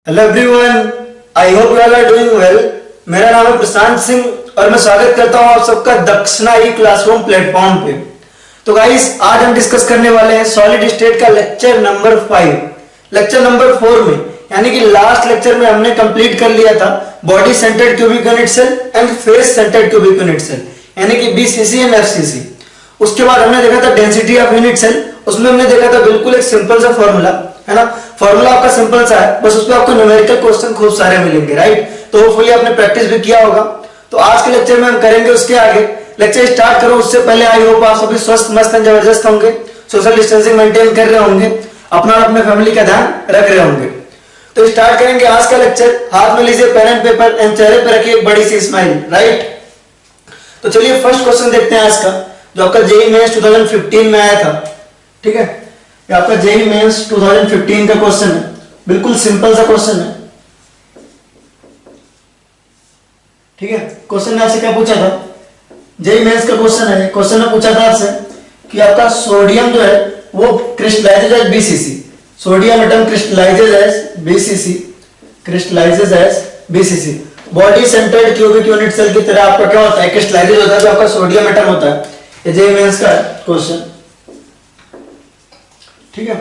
Hello everyone, I hope you all are doing well. मेरा नाम है प्रशांत सिंह और मैं स्वागत करता हूं आप सबका दक्षिणा ई क्लासरूम प्लेटफॉर्म पे। तो गाइस, आज हम डिस्कस करने वाले हैं सॉलिड स्टेट का लेक्चर नंबर 5। लेक्चर नंबर 4 में यानी कि लास्ट लेक्चर में हमने कंप्लीट कर लिया था body centred cubic unit cell and face centred cubic unit cell यानी कि बीसीसी एंड एफसीसी। उसके बाद हमने देखा था डेंसिटी ऑफ यूनिट सेल। उसमें हमने देखा था बिल्कुल एक सिंपल सा फॉर्मूला, है ना। फॉर्मूला आपका सिंपल सा है, बस उसमें आपको न्यूमेरिकल क्वेश्चन खूब सारे मिलेंगे, राइट। तो होपफुली आपने प्रैक्टिस भी किया होगा। तो आज के लेक्चर में हम करेंगे उसके आगे। लेक्चर स्टार्ट करो उससे पहले आई होप आप सभी स्वस्थ मस्त एंड जबरदस्त होंगे, सोशल डिस्टेंसिंग मेंटेन कर रहे होंगे, अपना और अपने फैमिली का ध्यान रख रहे होंगे। तो स्टार्ट करेंगे आज का लेक्चर। हाथ में लीजिए पेन एंड पेपर एंड चेहरे पर रखिए एक बड़ी सी स्माइल, राइट। तो चलिए फर्स्ट क्वेश्चन देखते हैं आज का, जो आपका जेईई मेंस 2015 में आया था। ठीक है, ये आपका जेईई मेंस 2015 का क्वेश्चन है। बिल्कुल सिंपल सा क्वेश्चन है। ठीक है, क्वेश्चन ने आपसे क्या पूछा था, जेईई मेंस का क्वेश्चन है। क्वेश्चन ने पूछा था आपसे कि आपका सोडियम जो है वो crystallizes as BCC. Sodium atom crystallizes as BCC, crystallizes as BCC. Body centred cubic unit cell की तरह आपका क्या होता है, क्रिस्टलाइजेज होता है, जो आपका सोडियम एटम होता है। ये जेईई मेंस का क्वेश्चन। ठीक है,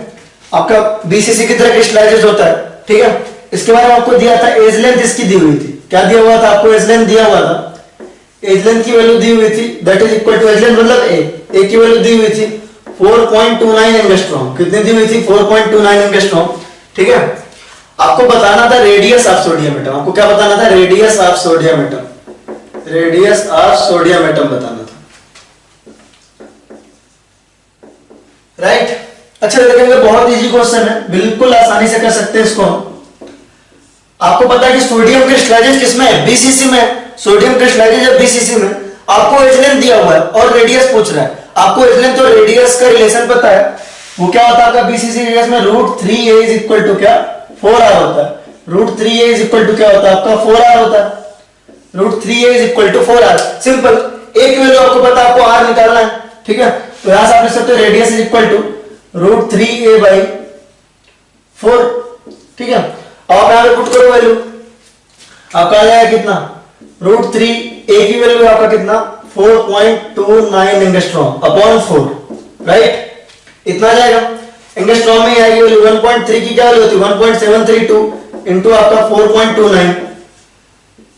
आपका बीसीसी की तरह क्रिस्टलाइजेज होता है। ठीक है, इसके बारे में आपको दिया था एज लेंथ, इसकी दी हुई थी। क्या दिया हुआ था आपको, एज लेंथ दिया हुआ था। एज लेंथ की वैल्यू दी हुई थी, that is equal to, edge length मतलब ए की वैल्यू दी हुई थी 4.29 एंगस्ट्रॉम। कितनी दी हुई थी, 4.29 एंगस्ट्रॉम। ठीक है, आपको बताना था रेडियस ऑफ सोडियम एटम। आपको क्या बताना था, radius of sodium atom. Radius of sodium atom बताना था, राइट। अच्छा देखेंगे, बहुत इजी क्वेश्चन है, बिल्कुल आसानी से कर सकते हैं इसको हम। आपको पता है कि सोडियम क्रिस्टलाइजेज किसमें है, बीसीसी में। सोडियम क्रिस्टलाइजेज है बीसीसी में। आपको एज लेंथ दिया हुआ है और रेडियस पूछ रहा है। आपको एज लेंथ और रेडियस का रिलेशन पता है, वो क्या होता है आपका बीसीसी रेडियस में √3a इज इक्वल टू क्या, 4r होता है। √3a इज इक्वल टू क्या होता है आपका, 4r होता है। √3a is equal to 4r। Simple, एक वैल्यू आपको पता है, आपको r निकालना है। ठीक है, तो यहां से आप लिख सकते हो radius is equal to √3a by 4। ठीक है, अब यहां पे पुट करो वैल्यू, आपका आ जाएगा कितना, √3a की वैल्यू आपका कितना, 4.29 एंगस्ट्रॉम अपॉन 4, राइट। इतना आ जाएगा। एंगस्ट्रॉम में आएगी वैल्यू 1.3 की क्या वैल्यू होती है, 1.732 इंटू आपका 4.29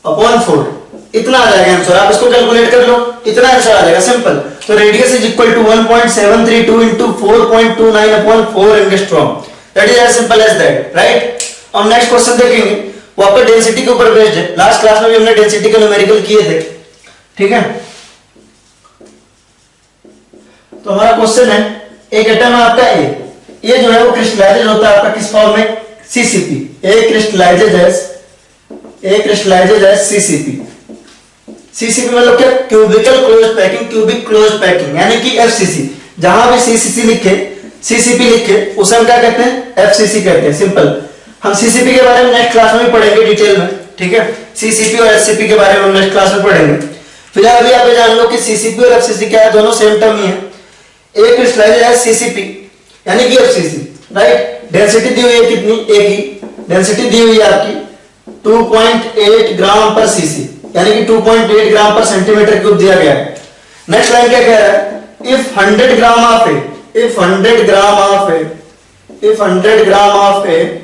अपॉन 4। इतना आ जाएगा आंसर। आप इसको कैलकुलेट कर लो, इतना आंसर आ जाएगा, सिंपल। तो radius is equal to 1.732 into 4.29 upon 4 angstrom. That is as simple as that, right. अब नेक्स्ट क्वेश्चन देखेंगे, वो आपका डेंसिटी के ऊपर बेस्ड है। लास्ट क्लास में भी हमने डेंसिटी के न्यूमेरिकल किए थे। ठीक है, तो हमारा क्वेश्चन है, एक एटम है आपका ए, ये जो है वो क्रिस्टलाइजेज होता है आपका किस फॉर्म में, CCP. A crystallizes as CCP. CCP मतलब क्या, cubical close packing, cubic close packing यानी कि एफसीसी। जहां भी सीसीसी लिखे, सीसीपी लिखे, उसे हम क्या कहते हैं, एफसीसी कहते हैं, सिंपल। हम सीसीपी के बारे में नेक्स्ट क्लास में पढ़ेंगे डिटेल में। ठीक है, सीसीपी और एफसीपी के बारे में हम नेक्स्ट क्लास में पढ़ेंगे। फिलहाल अभी आप जान लो कि सीसीपी और एफसीसी क्या है, दोनों सेम टर्म ही है। ए क्रिस्टलाइजेज एज सीसीपी यानी कि एफसीसी, राइट। डेंसिटी दी हुई है कितनी, ए की डेंसिटी दी हुई है आपकी 2.8 ग्राम पर सीसी यानी कि 2.8 ग्राम पर सेंटीमीटर क्यूब दिया गया है। नेक्स्ट लाइन क्या कह रहा है, if 100 gram of A, if 100 gram of A, if 100 gram of A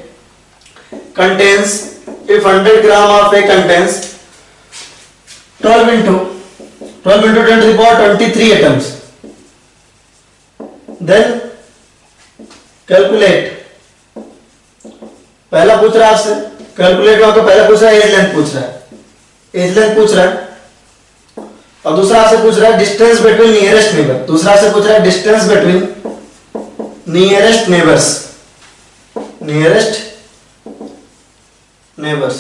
contains, if 100 gram of A contains 12 into 10 to the power 23 atoms, then calculate। पहला पूछ रहा है आपसे कैलकुलेट, वहां तो पहला पूछ रहा है एज लेंथ पूछ रहा है, एज लेंथ पूछ रहा है। और दूसरा आपसे पूछ रहा है डिस्टेंस बिटवीन नियरेस्ट नेबर। दूसरा आपसे पूछ रहा है distance between nearest neighbours, nearest neighbours.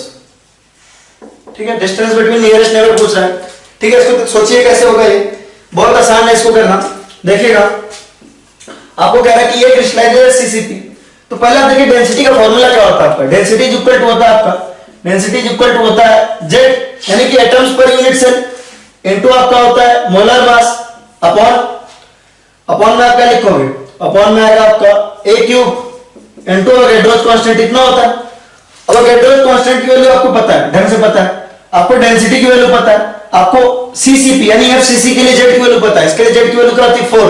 ठीक है, डिस्टेंस बिटवीन नियरेस्ट नेबर पूछ रहा है। ठीक है, इसको सोचिए कैसे होगा, ये बहुत आसान है इसको करना। देखिएगा, आपको कह रहा है कि ये क्रिस्टलाइजेज है सीसीपी। तो पहले आप देखिए डेंसिटी का फॉर्मूला क्या होता है आपका, डेंसिटी इज इक्वल टू होता है आपका, डेंसिटी इज इक्वल टू होता है जेड यानी कि atoms per unit cell into आपका होता है मोलर मास अपॉन में आप क्या लिखोगे, अपॉन में आएगा आपका ए क्यूब इनटू रेड्रोस कांस्टेंट इतना होता है। अब अवोगाड्रो कांस्टेंट की वैल्यू आपको पता है, ढंग से पता है, आपको डेंसिटी की वैल्यू पता है, आपको सीसीपी यानी एफसीसी के लिए जेड की वैल्यू पता है, इसके लिए जेड की वैल्यू क्या होती है 4,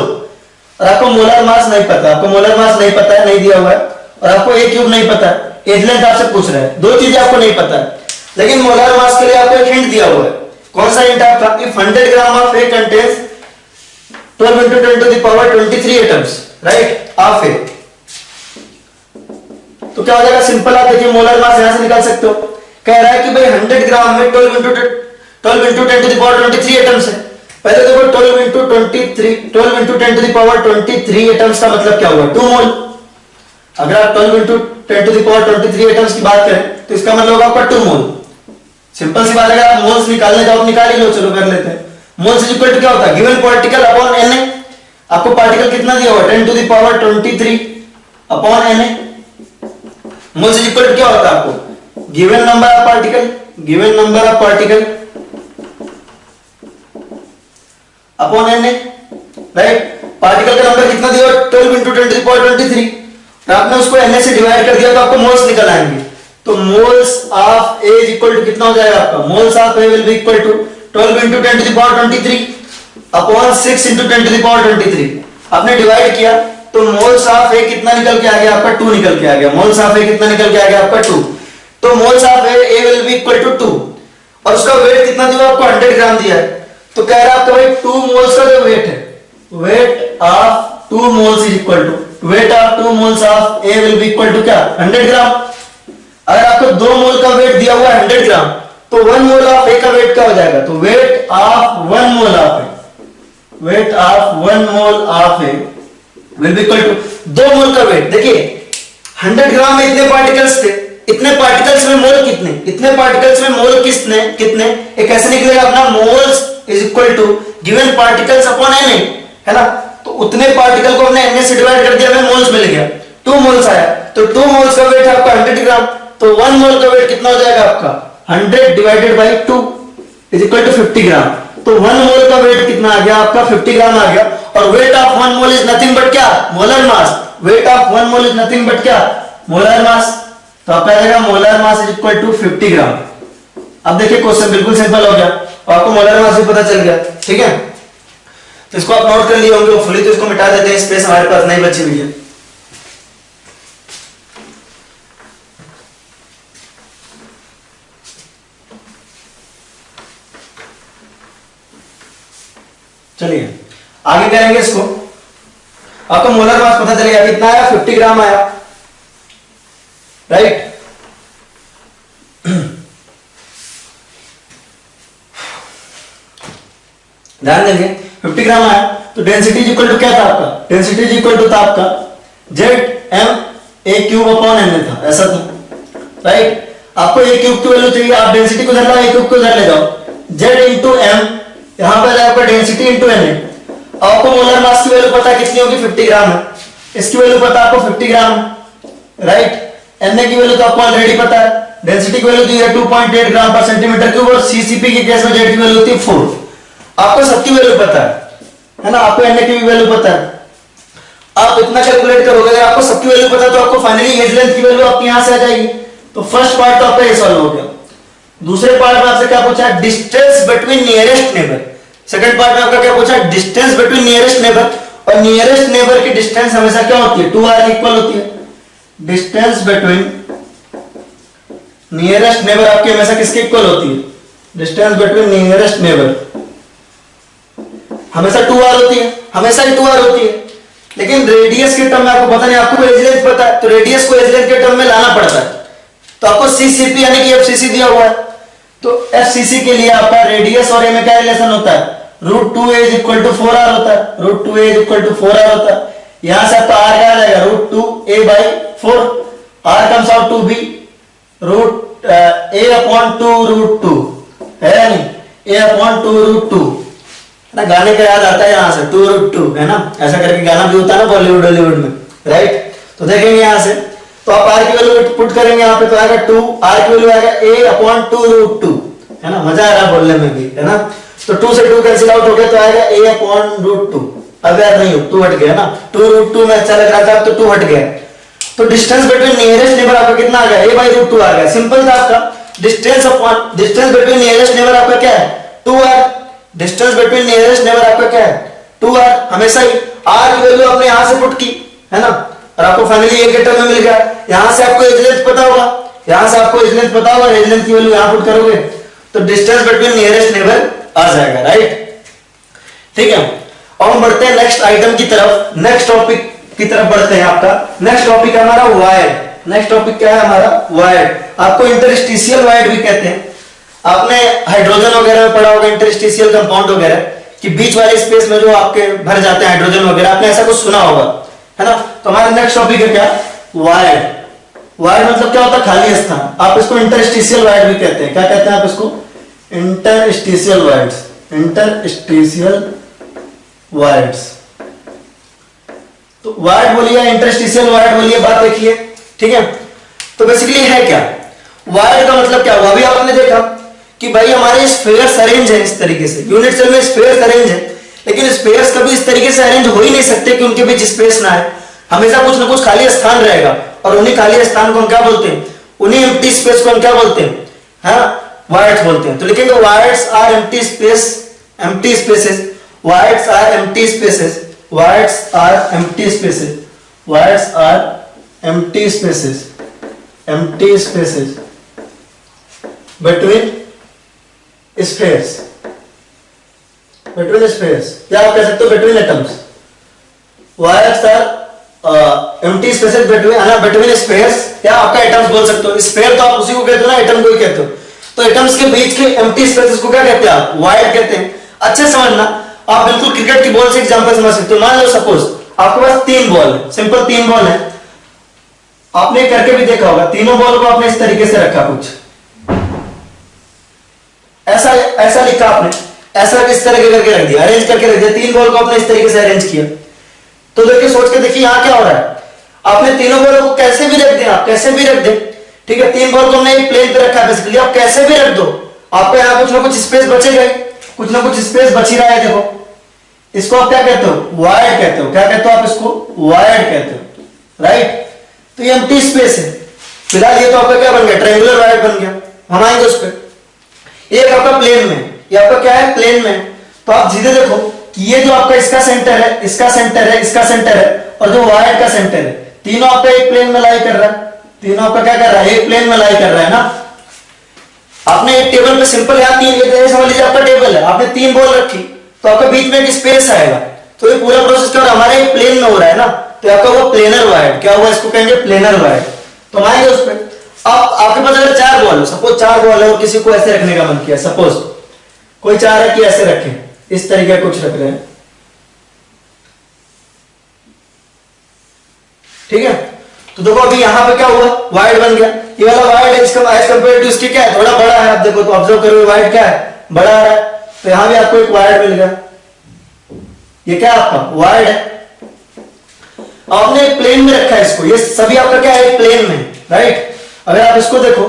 और आपको मोलर मास नहीं पता, आपको मोलर मास नहीं पता है, नहीं दिया हुआ है, और आपको ए क्यूब नहीं पता है, एज लेंथ आपसे पूछ रहा है, दो चीजें आपको नहीं पता है, लेकिन मोलर मास के लिए आपको एक हिंट दिया हुआ है। कौन सा हिंट आपका? If 100 gram of A contains 12 into 10 to the power 23 atoms, right, of A, तो क्या हो जाएगा? सिंपल, आप देखिए मोलर मास यहां से निकाल सकते हो। कह रहा है कि भाई 100 ग्राम में 12 into 10 to the power 23 atoms है। पहले देखो 12 into 10 to the power 23 atoms का मतलब क्या हुआ? 2 मोल। अगर आप 12 into 10 to the power 23 atoms की बात करें तो इसका मतलब होगा आपका 2 मोल। सिंपल सी बात है, अगर आप मोल्स निकालने जाओ निकाल ही लो, चलो कर लेते हैं। मोल्स इज इक्वल टू क्या होता है? Given particle upon Na। आपको पार्टिकल कितना दिया हुआ? 10 to the power 23 upon Na। Moles is equal to क्या होता है? आपको given number of particle upon Na, right. Particle का नंबर कितना दिया हुआ? 12 into 10 to the power 23, और आपने उसको Na से डिवाइड कर दिया तो आपको मोल्स निकल आएंगे। तो moles of A is equal to कितना हो जाएगा आपका? Moles of A will be equal to 12 into 10 to the power 23 upon 6 into 10 to the power 23। आपने डिवाइड किया तो मोल्स ऑफ A कितना निकल के आ गया आपका? 2 निकल के आ गया। मोल्स ऑफ A कितना निकल के आ गया आपका? 2। तो moles of A will be equal to 2, और उसका वेट कितना दिया आपको? 100 ग्राम दिया है। तो कह रहा है आपका भाई 2 मोल्स का जो वेट है, weight of 2 moles is equal to, weight of 2 moles of A will be equal to क्या? 100 ग्राम। अगर आपको 2 मोल का वेट दिया हुआ है 100 ग्राम, तो 1 मोल ऑफ A का वेट क्या हो जाएगा? तो weight of 1 mole of A, weight of 1 mole of A will be equal to 2 mole का वेट। देखिए 100 ग्राम में इतने पार्टिकल्स थे, इतने पार्टिकल्स में मोल कितने, इतने पार्टिकल्स में मोल कितने, ये कैसे निकलेगा अपना? Moles is equal to given particles upon Na, है ना। तो उतने पार्टिकल को हमने Na से डिवाइड कर दिया, हमें मोल्स मिल गया, 2 मोल्स आया। तो 2 मोल्स का वेट है आपका 100 ग्राम, तो 1 मोल का वेट कितना हो जाएगा आपका? 100 divided by 2 is equal to 50 gram. तो 1 मोल का वेट कितना आ गया आपका? 50 ग्राम आ गया। और weight of 1 mole is nothing but क्या? Molar mass. Weight of 1 mole is nothing but क्या? Molar mass. तो आपका आएगा molar mass is equal to 50 gram. अब देखिए क्वेश्चन बिल्कुल सिंपल हो गया और आपको मोलर मास भी पता चल गया, ठीक है। तो इसको आप नोट कर लिए होंगे होपफुली, तो इसको मिटा देते हैं, स्पेस हमारे पास नहीं बची हुई है। चलिए आगे करेंगे इसको। आपको मोलर मास पता चलेगा कितना आया? 50 ग्राम आया, राइट। ध्यान देंगे 50 ग्राम आया तो डेंसिटी इक्वल टू क्या था आपका? डेंसिटी इक्वल टू था आपका ZM A cube upon Na था, ऐसा था, राइट। आपको A क्यूब की वैल्यू चाहिए, आप डेंसिटी को धर लो, A क्यूब को धर ले जाओ, Z इंटू M, यहां पर आपका डेंसिटी इंटू Na। आपको मोलर मास की वैल्यू पता कितनी होगी? 50 ग्राम है। इसकी वैल्यू पता आपको 50 ग्राम है, राइट। Na की वैल्यू तो आपको ऑलरेडी पता है, डेंसिटी की वैल्यू दी है 2.8 ग्राम पर सेंटीमीटर क्यूब, और सीसीपी के केस में Z की वैल्यू होती है 4। आपको सबकी वैल्यू पता है ना, आपको Na की भी वैल्यू पता है। आप इतना कैलकुलेट करोगे, अगर आपको सबकी वैल्यू पता तो आपको फाइनली एज लेंथ की वैल्यू आपके यहां से आ जाएगी। तो फर्स्ट पार्ट तो आपका ये सॉल्व हो गया। दूसरे पार्ट में आपसे क्या पूछा? Distance between nearest neighbour. Second part में आपका क्या पूछा? डिस्टेंस बिटवीन नियरेस्ट नेबर, और नियरेस्ट नेबर की डिस्टेंस हमेशा क्या होती है? 2r इक्वल होती है। डिस्टेंस बिटवीन नियरेस्ट नेबर आपकी हमेशा किसके इक्वल होती है? डिस्टेंस बिटवीन नियरेस्ट नेबर हमेशा 2r होती है, हमेशा ही 2r होती है। लेकिन रेडियस के टर्म में आपको पता नहीं, आपको एज लेंथ पता है, तो रेडियस को एज लेंथ के टर्म में लाना पड़ता है। तो आपको सीसीपी यानी कि एफसीसी दिया हुआ है, तो एफसीसी के लिए आपका रेडियस और ए में क्या रिलेशन होता है? √2a is equal to 4r होता है, √2a is equal to 4r होता है। यहां से आपका r क्या आ जाएगा? √2a by 4, r comes out to be a upon 2√2, है या नहीं? a अपॉन 2√2 ना, गाने का याद आता है यहां से 2√2, है ना, ऐसा करके गाना भी होता है ना बॉलीवुड हॉलीवुड में, राइट। तो देखेंगे यहां से, तो आप r की वैल्यू पुट करेंगे यहां पे, तो आएगा 2, r की वैल्यू आएगा a अपॉन 2√2, है ना। मजा आ रहा है बोलने में भी, है ना। तो 2 से 2 कैंसिल आउट हो गया, तो आएगा a अपॉन √2। अब यार नहीं हो, 2 हट गया ना, 2√2 में अच्छा लग रहा था, तो 2 हट गया। तो डिस्टेंस बिटवीन नियरेस्ट नेबर आपका कितना आ गया, a/√2 आ गया। सिंपल था आपका। डिस्टेंस बिटवीन नियरेस्ट नेबर आपका क्या है, 2r। Distance between nearest neighbour आपका क्या है, 2r। हमेशा ही r की वैल्यू आपने यहां से पुट की है ना, और आपको फाइनली एक गेटर में मिल गया। यहां से आपको एज लेंथ पता होगा, यहां से आपको एज लेंथ पता होगा, एज लेंथ की वैल्यू यहां पुट करोगे तो डिस्टेंस बिटवीन नियरेस्ट नेबर आ जाएगा, राइट। ठीक है, और हम बढ़ते हैं नेक्स्ट आइटम की तरफ, नेक्स्ट टॉपिक की तरफ बढ़ते हैं। आपका नेक्स्ट टॉपिक है हमारा वायर्ड। नेक्स्ट टॉपिक क्या है हमारा, वायर्ड। आपको इंटरस्टिशियल वायर्ड भी कहते हैं। आपने हाइड्रोजन वगैरह में पढ़ा होगा, इंटरस्टिशियल कंपाउंड वगैरह कि बीच वाले स्पेस में जो आपके भर जाते हैं हाइड्रोजन वगैरह, आपने ऐसा कुछ सुना होगा है ना। तो हमारा नेक्स्ट टॉपिक है क्या, वायर्ड। वायर्ड मतलब क्या होता है, खाली स्थान। आप इसको इंटरस्टिशियल वायर्ड भी कहते हैं। क्या कहते हैं आप इसको, इंटरस्टिशियल वायर्ड्स। इंटरस्टिशियल वायर्ड्स। तो वायर्ड बोलिए, इंटरस्टिशियल वायर्ड बोलिए, बात देखिए। ठीक है, तो बेसिकली है क्या वायर्ड का मतलब क्या हुआ। अभी आपने देखा कि भाई हमारे स्फीयर्स अरेंज है इस तरीके से, यूनिट सेल में स्फीयर्स अरेंज है, लेकिन स्फीयर्स कभी इस तरीके से अरेंज हो ही नहीं सकते कि उनके बीच स्पेस ना है। हमेशा कुछ ना कुछ खाली स्थान रहेगा, और उन्हीं खाली स्थान को हम क्या बोलते हैं, उन्हीं एम्प्टी स्पेस को हम क्या बोलते हैं, हाँ, वायर्ड्स बोलते हैं। तो लिखेंगे voids are empty space, empty spaces. Voids are empty spaces, voids are empty spaces, voids are empty spaces, empty spaces between spheres, between spheres, या आप कह सकते हो between atoms। Wires are empty spaces between spheres, या आपका atoms बोल सकते हो। sphere तो आप उसी को कहते हो ना, atom को ही कहते हो। तो atoms के बीच के empty spaces को क्या कहते हैं आप, wire कहते हैं। अच्छे समझना, आप बिल्कुल क्रिकेट की बॉल से एग्जांपल समझ सकते हो। मान लो सपोज आपके पास 3 बॉल है, सिंपल 3 बॉल है। आपने करके भी देखा होगा, तीनों बॉल को आपने इस तरीके से रखा, कुछ ऐसा ऐसा लिखा आपने, ऐसा इस तरह करके रख दिया, अरेंज करके रख दिया। 3 बॉल को आपने इस तरीके से अरेंज किया। तो देखिए, सोच के देखिए यहां क्या हो रहा है। आपने तीनों बॉल को कैसे भी रख दिया, आप कैसे भी रख दे, ठीक है। 3 बॉल को हमने एक प्लेन पे रखा बेसिकली, आप कैसे भी रख दो, आपको यहां कुछ ना कुछ स्पेस बचेगा, कुछ ना कुछ स्पेस बची रहा है। देखो, इसको आप क्या कहते हो, वायर्ड कहते हो। क्या कहते हो आप इसको, वायर्ड कहते हो, राइट। तो ये एम्प्टी स्पेस है। फिलहाल ये तो आपका क्या बन गया, ट्रायंगुलर वायर्ड बन गया। हम आएंगे उस पर। एक आपका प्लेन में, ये आपका क्या है, प्लेन में। तो आप सीधे देखो कि ये जो आपका इसका सेंटर है, इसका सेंटर है, इसका सेंटर है, और जो वायर का सेंटर है, तीनों आपका एक प्लेन में लाई कर रहा है। तीनों आपका क्या कर रहा है, एक प्लेन में लाई कर रहा है ना। आपने एक टेबल पे सिंपल यहां 3, समझ लीजिए आपका टेबल है, आपने 3 बॉल रखी, तो आपके बीच में एक स्पेस आएगा। तो ये पूरा प्रोसेस क्या हो रहा है, हमारे एक प्लेन में हो रहा है ना। तो आपका वो प्लेनर वायर, क्या हुआ, इसको कहेंगे प्लेनर वायर। तो हम आएंगे उस पर। अब आपके पास अगर 4 बॉल है, सपोज 4 बॉल है, और किसी को ऐसे रखने का मन किया, सपोज कोई चाह रहा है कि ऐसे रखें, इस तरीके का कुछ रख रहे हैं, ठीक है। तो देखो अभी यहां पे क्या हुआ, वाइड बन गया। ये वाला वाइड है, इसका एज कंपेयर टू इसके क्या है, थोड़ा बड़ा है। आप देखो तो ऑब्जर्व करो, वाइड क्या है, बड़ा आ रहा है। तो यहां भी आपको एक वाइड मिल गया। ये क्या आपका वाइड है, आपने एक प्लेन में रखा है इसको। ये सभी आपका क्या है, एक प्लेन में, राइट। अगर आप इसको देखो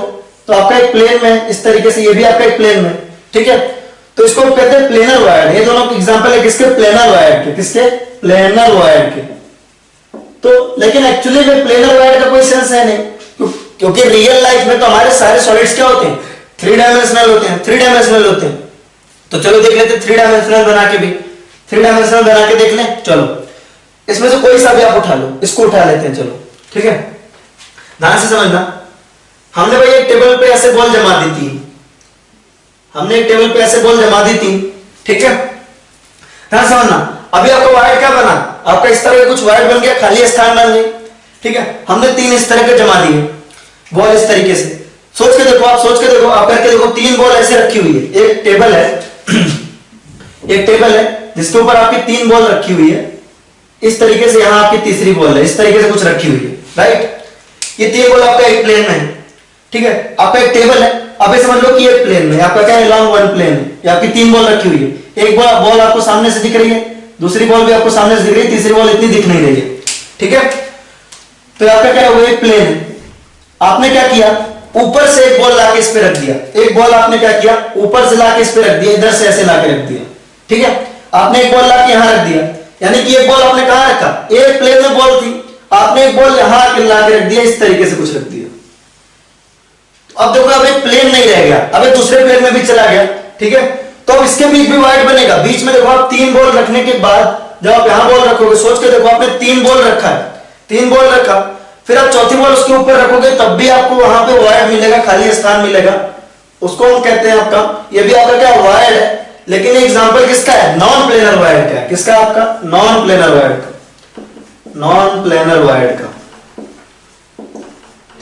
तो आपका एक प्लेन में इस तरीके से, ये भी आपका एक प्लेन में, ठीक है। तो इसको कहते हैं प्लेनर वायर। ये दोनों एग्जांपल है किसके, प्लेनर वायर के। किसके, प्लेनर वायर के। तो लेकिन एक्चुअली में प्लेनर वायर का कोई सेंस है नहीं, क्योंकि रियल लाइफ में तो हमारे सारे सॉलिड्स क्या होते हैं, 3 डायमेंशनल होते हैं, 3 डायमेंशनल होते हैं। तो चलो देख लेते हैं 3 डायमेंशनल बना के भी, 3 डायमेंशनल बना के देख लें। चलो इसमें से कोई सा भी आप उठा लो, इसको उठा लेते हैं, चलो ठीक है। ध्यान से समझना, हमने भाई एक टेबल पे ऐसे बॉल जमा दी थी, हमने एक टेबल पे ऐसे बॉल जमा दी थी, ठीक है। ध्यान समझना, अभी आपका वायर क्या बना, आपका इस तरह कुछ वायर बन गया, खाली स्थान बन गए, ठीक है। हमने 3 इस तरह के जमा दिए बॉल इस तरीके से। सोच के देखो, आप सोच के देखो, आप करके देखो, 3 बॉल ऐसे रखी हुई है। एक टेबल है एक टेबल है जिसके ऊपर आपकी 3 बॉल रखी हुई है। इस तरीके से यहां आपकी तीसरी बॉल है, इस तरीके से कुछ रखी हुई है, राइट। ये 3 बॉल आपका एक प्लेन में है, ठीक है। आपका एक टेबल है, अब ये समझ लो कि एक प्लेन में आपका क्या है, लॉन्ग वन प्लेन है। ये आपकी 3 बॉल रखी हुई है। एक बॉल आपको सामने से दिख रही है, दूसरी बॉल भी आपको सामने से दिख रही है, तीसरी बॉल इतनी दिख नहीं रही है, ठीक है। तो आपका क्या है, वो एक प्लेन है। आपने क्या किया, ऊपर से एक बॉल लाके इस पे रख दिया। एक बॉल आपने क्या किया, ऊपर से लाके इस पे रख दिया, इधर से ऐसे लाके रख दिया, ठीक है। आपने एक बॉल लाके यहां रख दिया, यानी कि एक बॉल आपने कहां रखा, एक प्लेन में बॉल थी, आपने एक बॉल यहां ला के रख दिया, इस तरीके से कुछ रख दिया, तो अब देखो अब एक प्लेन नहीं रह गया, अब एक दूसरे प्लेन में भी चला गया, ठीक है। तो अब इसके बीच भी वाइड बनेगा, बीच में देखो आप 3 बॉल रखने के बाद जब आप यहां बॉल रखोगे, सोच के देखो आपने 3 बॉल रखा है, 3 बॉल रखा, फिर आप चौथी बॉल उसके ऊपर रखोगे तब भी आपको वहां पे वाइड मिलेगा, खाली स्थान मिलेगा, उसको हम कहते हैं आपका, ये भी आपका क्या वाइड है, लेकिन एग्जांपल किसका है, नॉन प्लेनर वाइड का है, किसका आपका, नॉन प्लेनर वाइड का, नॉन प्लेनर वाइड का,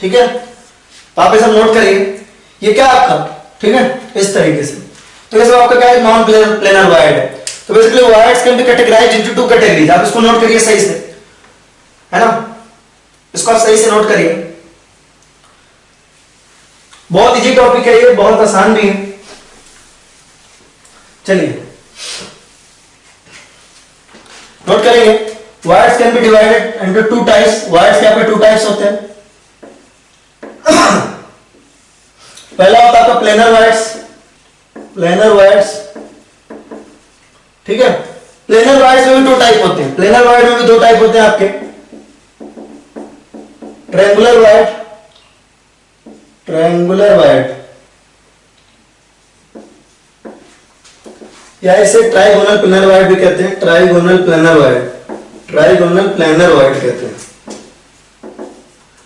ठीक है। तो आप ये सब नोट करिए, ये क्या आपका, ठीक है, इस तरीके से। तो ये सब आपका क्या है, नॉन प्लेनर वाइड है। तो basically wides can be categorised into 2 categories, आप इसको नोट करिए सही से, है ना, इसको आप सही से नोट करिए, बहुत इजी टॉपिक है ये, बहुत आसान भी है। चलिए नोट करेंगे, wides can be divided into 2 types, wides क्या पे 2 टाइप्स होते हैं। पहला होता है आपका प्लेनर वाइड्स, प्लेनर वाइड्स, ठीक है। प्लेनर वाइड्स में भी 2 टाइप होते हैं, प्लेनर वाइड में भी 2 टाइप होते हैं आपके, ट्रायंगुलर वाइड, ट्रायंगुलर वाइड, या इसे ट्राइगोनल प्लेनर वाइड भी कहते हैं, trigonal planar wide, trigonal planar wide कहते हैं,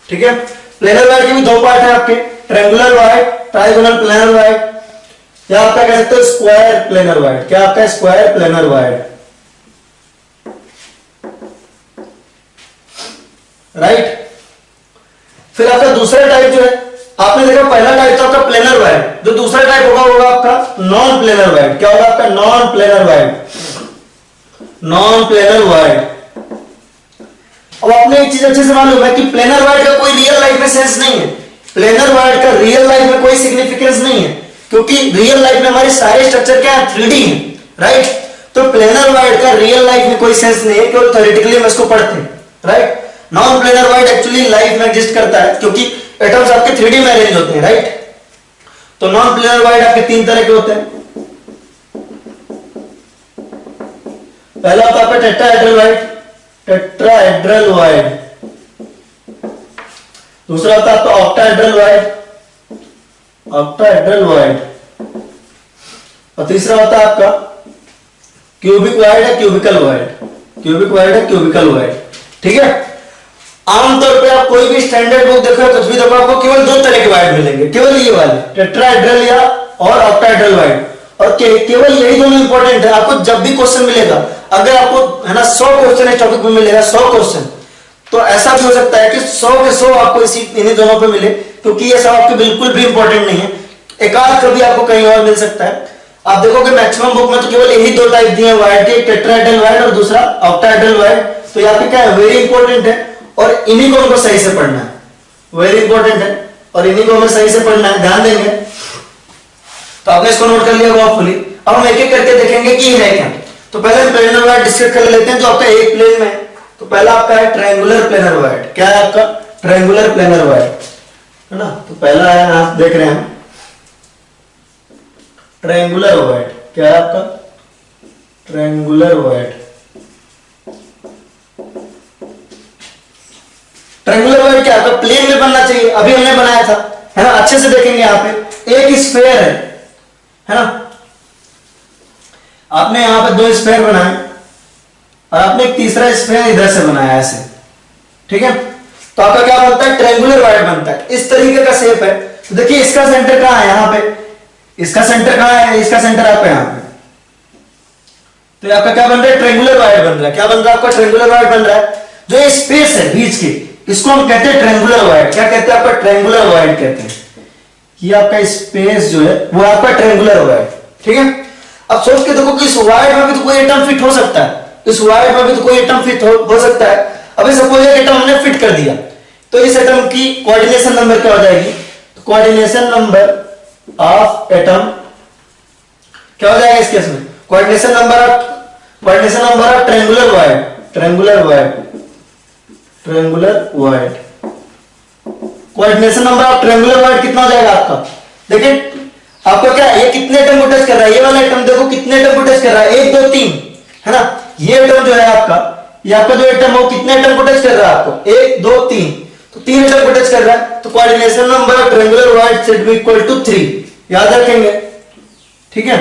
ठीक है। प्लेनर वाइड के भी 2 पार्ट है आपके, triangular wide, trigonal planar wide, या आपका कह सकते हो स्क्वायर प्लेनर वाइड, क्या आपका स्क्वायर प्लेनर वाइड, राइट। फिर आपका दूसरा टाइप जो है, आपने देखा पहला टाइप था आपका प्लेनर वाइड, जो दूसरा टाइप होगा आपका नॉन प्लेनर वाइड, क्या होगा आपका non planar wide, non planar wide. अब आपने एक चीज अच्छे से मालूम है कि प्लेनर वाइड का कोई रियल लाइफ में सेंस नहीं है, प्लेनर वाइड का रियल लाइफ में कोई सिग्निफिकेंस नहीं है, क्योंकि रियल लाइफ में हमारे सारे स्ट्रक्चर क्या है, 3D है, राइट। तो प्लेनर वाइड का रियल लाइफ में कोई सेंस नहीं है, केवल थ्योरेटिकली हम इसको पढ़ते हैं, right. Non planar wide actually life में एग्जिस्ट करता है, क्योंकि एटम्स आपके 3D में अरेंज होते हैं, राइट। तो नॉन प्लेनर वाइड आपके 3 तरह के होते हैं। पहला होता है आपका टेट्राहेड्रल वाइड, टेट्राहेड्रल वाइड। दूसरा होता है आपका ऑक्टाहेड्रल वाइड, ऑक्टाहेड्रल वाइड। और तीसरा होता है आपका क्यूबिक वाइड है, क्यूबिकल वाइड, क्यूबिक वाइड है, क्यूबिकल वाइड, ठीक है। आमतौर पे आप कोई भी स्टैंडर्ड बुक देखो, कुछ भी देखो, आपको केवल 2 तरह के वाइड मिलेंगे, केवल ये वाले टेट्राहेड्रल या और ऑक्टाहेड्रल वाइड, और केवल यही दोनों इंपॉर्टेंट है। आपको जब भी क्वेश्चन मिलेगा, अगर आपको है ना 100 क्वेश्चन इस टॉपिक में मिलेगा, 100 क्वेश्चन, तो ऐसा भी हो सकता है कि 100 के 100 आपको इन्हीं दोनों पे मिले, क्योंकि ये सब आपके बिल्कुल भी इंपॉर्टेंट नहीं है, एकाध कभी आपको कहीं और मिल सकता है। आप देखोगे मैक्सिमम बुक में तो केवल यही 2 टाइप दिए हैं वाइड के, एक टेट्राहेड्रल वाइड और दूसरा ऑक्टाहेड्रल वाइड। तो यहाँ पे क्या है, वेरी इंपॉर्टेंट है, और इन्हीं को हमको सही से पढ़ना है, वेरी इंपॉर्टेंट है, और इन्हीं को हमें सही से पढ़ना है, ध्यान देंगे। तो आपने इसको नोट कर लिया होपफुली। अब हम एक एक करके देखेंगे कि है क्या। तो पहले हम प्लेनर वाइड डिस्कस कर लेते हैं, जो आपका एक प्लेन में है। तो पहला आपका है ट्रायंगुलर प्लेनर वाइड, क्या है आपका, ट्रायंगुलर प्लेनर वाइड, है ना। तो पहला है, आप देख रहे हैं ट्रायंगुलर वाइड, क्या है आपका, ट्रायंगुलर वाइड। ट्रायंगुलर वाइड क्या आपका प्लेन में बनना चाहिए, अभी हमने बनाया था, है ना। अच्छे से देखेंगे, यहाँ पे एक स्फीयर है ना, आपने यहां पे 2 स्फीयर बनाए, और आपने एक तीसरा स्फीयर इधर से बनाया ऐसे, ठीक है। तो आपका क्या बनता है, ट्रायंगुलर वाइड बनता है, इस तरीके का शेप है। तो देखिए इसका सेंटर कहां है, यहां पे, इसका सेंटर कहां है, इसका सेंटर आपका यहां पे। तो आपका क्या बन रहा है, ट्रायंगुलर वाइड बन रहा है, क्या बन रहा है आपका, ट्रायंगुलर वाइड बन रहा है। जो ये स्पेस है बीच की, इसको हम कहते हैं ट्रायंगुलर वाइड, क्या कहते हैं आपका, ट्रायंगुलर वाइड कहते हैं। ये आपका स्पेस जो है वो आपका ट्रायंगुलर वाइड, ठीक है। अब सोच के देखो कि इस वाइड में भी तो कोई एटम फिट हो सकता है, इस वाइड में भी तो कोई एटम फिट हो सकता है। अभी सपोज एक एटम हमने फिट कर दिया, तो इस एटम की कोऑर्डिनेशन नंबर क्या हो जाएगी, तो कोऑर्डिनेशन नंबर ऑफ एटम क्या हो जाएगा इस केस में, coordination number of triangular wide, triangular wide, triangular wide. Coordination number of triangular wide कितना हो जाएगा आपका, देखिए आपका क्या है, ये कितने एटम को टच कर रहा है, ये वाला एटम देखो कितने एटम को टच कर रहा है, 1 2 3, है ना। ये एटम जो है आपका, ये आपका जो एटम हो कितने एटम को टच कर रहा है आपको, 1 2 3, तो 3 एटम को टच कर रहा है, तो coordination number of triangular void should be equal to 3, याद रखेंगे, ठीक है।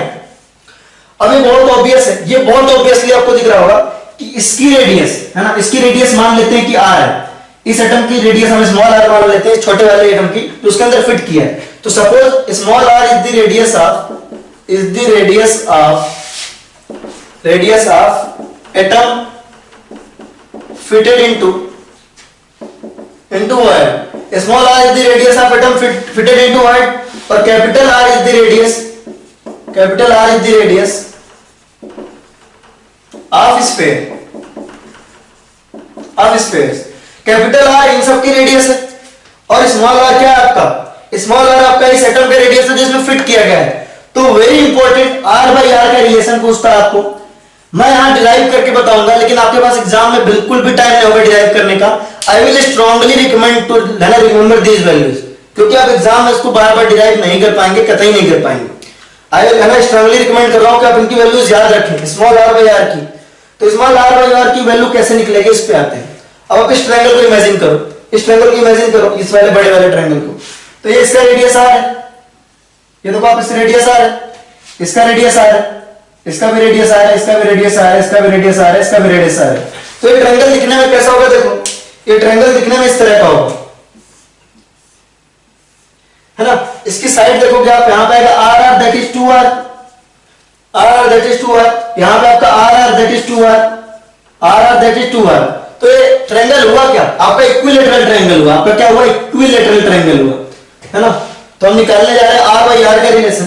अब ये बहुत ऑब्वियस है, ये बहुत ऑब्वियसली आपको दिख रहा होगा कि इसकी रेडियस है ना, इसकी रेडियस मान लेते हैं कि r है, इस एटम की रेडियस हम स्मॉल r मान लेते हैं, छोटे वाले एटम की जो उसके अंदर फिट किया है, तो suppose small r is the radius of atom fitted into void, small r is the radius of atom fitted into void, और capital R is the radius of sphere, capital R इन सब की radius है, और small r क्या है आपका, small r आपका इस एटम का रेडियस है जिसमें फिट किया गया है। तो very important r by r का रिलेशन पूछता है आपको, मैं यहां डिराइव करके बताऊंगा, लेकिन आपके पास एग्जाम में बिल्कुल भी टाइम नहीं होगा डिराइव करने का। I will strongly recommend to remember these values, क्योंकि आप एग्जाम में इसको बार बार डिराइव नहीं कर पाएंगे, कतई नहीं कर पाएंगे। आई विल स्ट्रांगली रिकमेंड कर रहा हूं कि आप इनकी वैल्यूज याद रखें, स्मॉल r बाई r की। तो स्मॉल r बाई r की वैल्यू कैसे निकलेगी, इस पे आते हैं। अब आप इस ट्रायंगल को इमेजिन करो, इस वाले बड़े वाले ट्रायंगल को, तो ये इसका रेडियस r है, ये देखो आप इसका रेडियस r है, इसका रेडियस r है, इसका भी रेडियस r है, इसका भी रेडियस r है, इसका भी रेडियस r है, इसका भी रेडियस r है। तो ये ट्रायंगल दिखने में कैसा होगा, देखो ये ट्रायंगल दिखने में इस तरह का होगा, है ना। इसकी साइड देखोगे आप, यहां पे आएगा r दैट इज 2r, यहां पे आपका r दैट इज 2r, तो ये ट्रायंगल हुआ क्या, आपका इक्विलैटरल ट्रायंगल हुआ, आपका क्या हुआ, इक्विलैटरल ट्रायंगल हुआ, है ना। तो हम निकालने जा रहे हैं r बाई r का रिलेशन,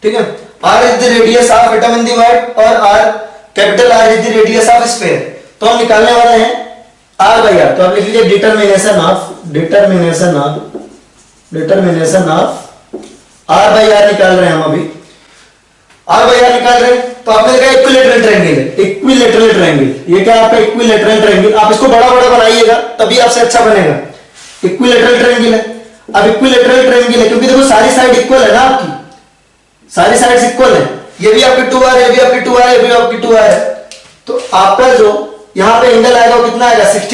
ठीक है। r is the radius of atom in the void और capital R is the radius of sphere, तो हम निकालने वाले हैं r बाई r। तो आप लिख लीजिए determination of r by r निकाल रहे हैं हम अभी, r बाई r निकाल रहे हैं। तो आपने लिखा इक्विलैटरल ट्रायंगल, ये क्या आपका इक्विलैटरल ट्रायंगल, आप इसको बड़ा बड़ा बनाइएगा तभी आपसे अच्छा बनेगा। इक्विलैटरल ट्रायंगल है, अब इक्विलैटरल ट्रायंगल है क्योंकि देखो सारी साइड इक्वल है ना, आपकी सारी साइड्स इक्वल है, ये भी आपकी 2r है, ये भी आपकी 2r है, ये भी आपकी 2r है। तो आपका जो यहां पे एंगल आएगा वो कितना आएगा, 60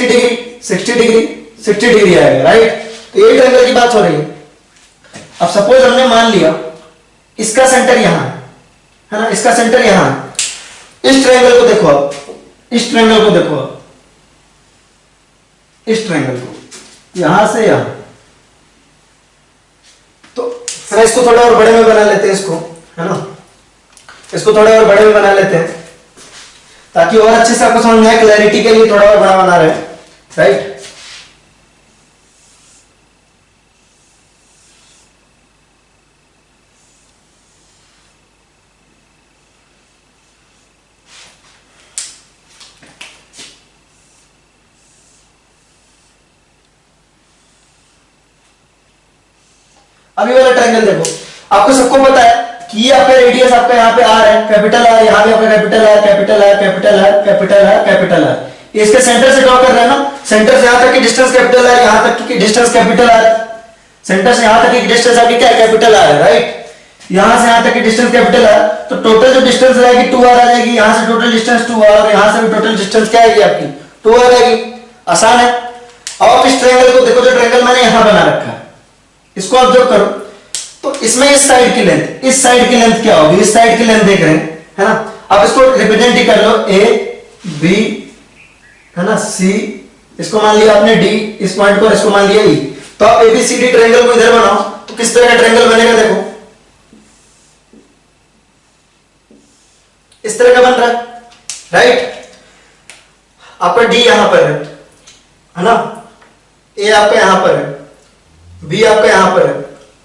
डिग्री आएगा, राइट। तो ये ट्रायंगल की बात हो रही है। अब सपोज हमने मान लिया इसका सेंटर यहां है ना, इसका सेंटर यहां है। इस ट्रायंगल को देखो आप, इस ट्रायंगल को यहां से यहां, तो इसको थोड़ा और बड़े में बना लेते हैं, इसको है ना, इसको थोड़ा और बड़े में बना लेते हैं ताकि और अच्छे से आपको समझ में आए, क्लैरिटी के लिए थोड़ा और बड़ा बना रहे हैं, राइट। अभी वाला ट्रायंगल देखो, आपको सबको पता है कि ये आपका रेडियस आपका यहाँ पे r है, कैपिटल R, यहाँ भी आपका कैपिटल R, इसके सेंटर से ड्रॉ कर रहे हैं ना, सेंटर से यहाँ तक की डिस्टेंस कैपिटल R, यहाँ तक की डिस्टेंस कैपिटल R, सेंटर से यहाँ तक की डिस्टेंस आपकी क्या है, कैपिटल R है, राइट। यहाँ से यहाँ तक की डिस्टेंस कैपिटल R, तो टोटल जो डिस्टेंस रहेगी 2r आ जाएगी, यहाँ से टोटल डिस्टेंस 2r, और यहाँ से भी टोटल डिस्टेंस क्या आएगी आपकी 2r आएगी, आसान है। अब आप इस ट्रायंगल को देखो, जो ट्रायंगल मैंने यहाँ बना रखा है इसको ऑब्जर्व करो, तो इसमें इस साइड की लेंथ क्या होगी, इस साइड की लेंथ देख रहे हैं, है ना। आप इसको रिप्रेजेंट ही कर लो, ए बी है ना, सी, इसको मान लिया आपने डी, इस पॉइंट को, इसको मान लिया ई। तो आप एबीसीडी ट्रायंगल को इधर बनाओ तो किस तरह का ट्रायंगल बनेगा, देखो इस तरह का बन रहा है, राइट। आपका डी यहां पर है ना, ए आपका यहां पर है, बी आपका यहां पर है,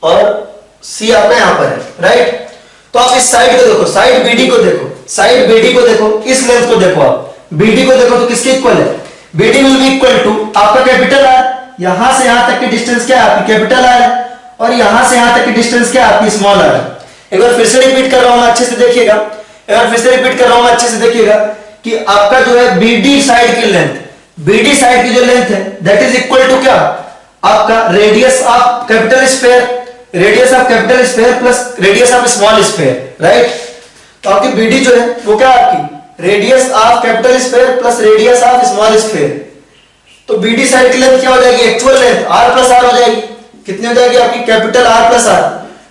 और सी आपका यहां पर है, राइट। तो आप इस साइड को देखो, साइड बीडी को देखो, इस लेंथ को देखो, आप बीडी को देखो तो किसके इक्वल है, BD will be equal to आपका कैपिटल R, यहां से यहां तक की डिस्टेंस क्या है आपकी कैपिटल R है, और यहां से यहां तक की डिस्टेंस क्या है आपकी स्मॉल r है। एक बार फिर से रिपीट कर रहा हूं मैं, अच्छे से देखिएगा, कि आपका जो है बीडी साइड की लेंथ, बीडी साइड की जो लेंथ है दैट इज इक्वल टू क्या, आपका radius of capital sphere plus radius of small sphere, right. तो आपकी बीडी जो है वो क्या, आपकी radius of capital sphere plus radius of small sphere, तो बीडी साइड की लेंथ क्या हो जाएगी, actual length R plus R हो जाएगी। कितनी हो जाएगी आपकी, capital R plus R.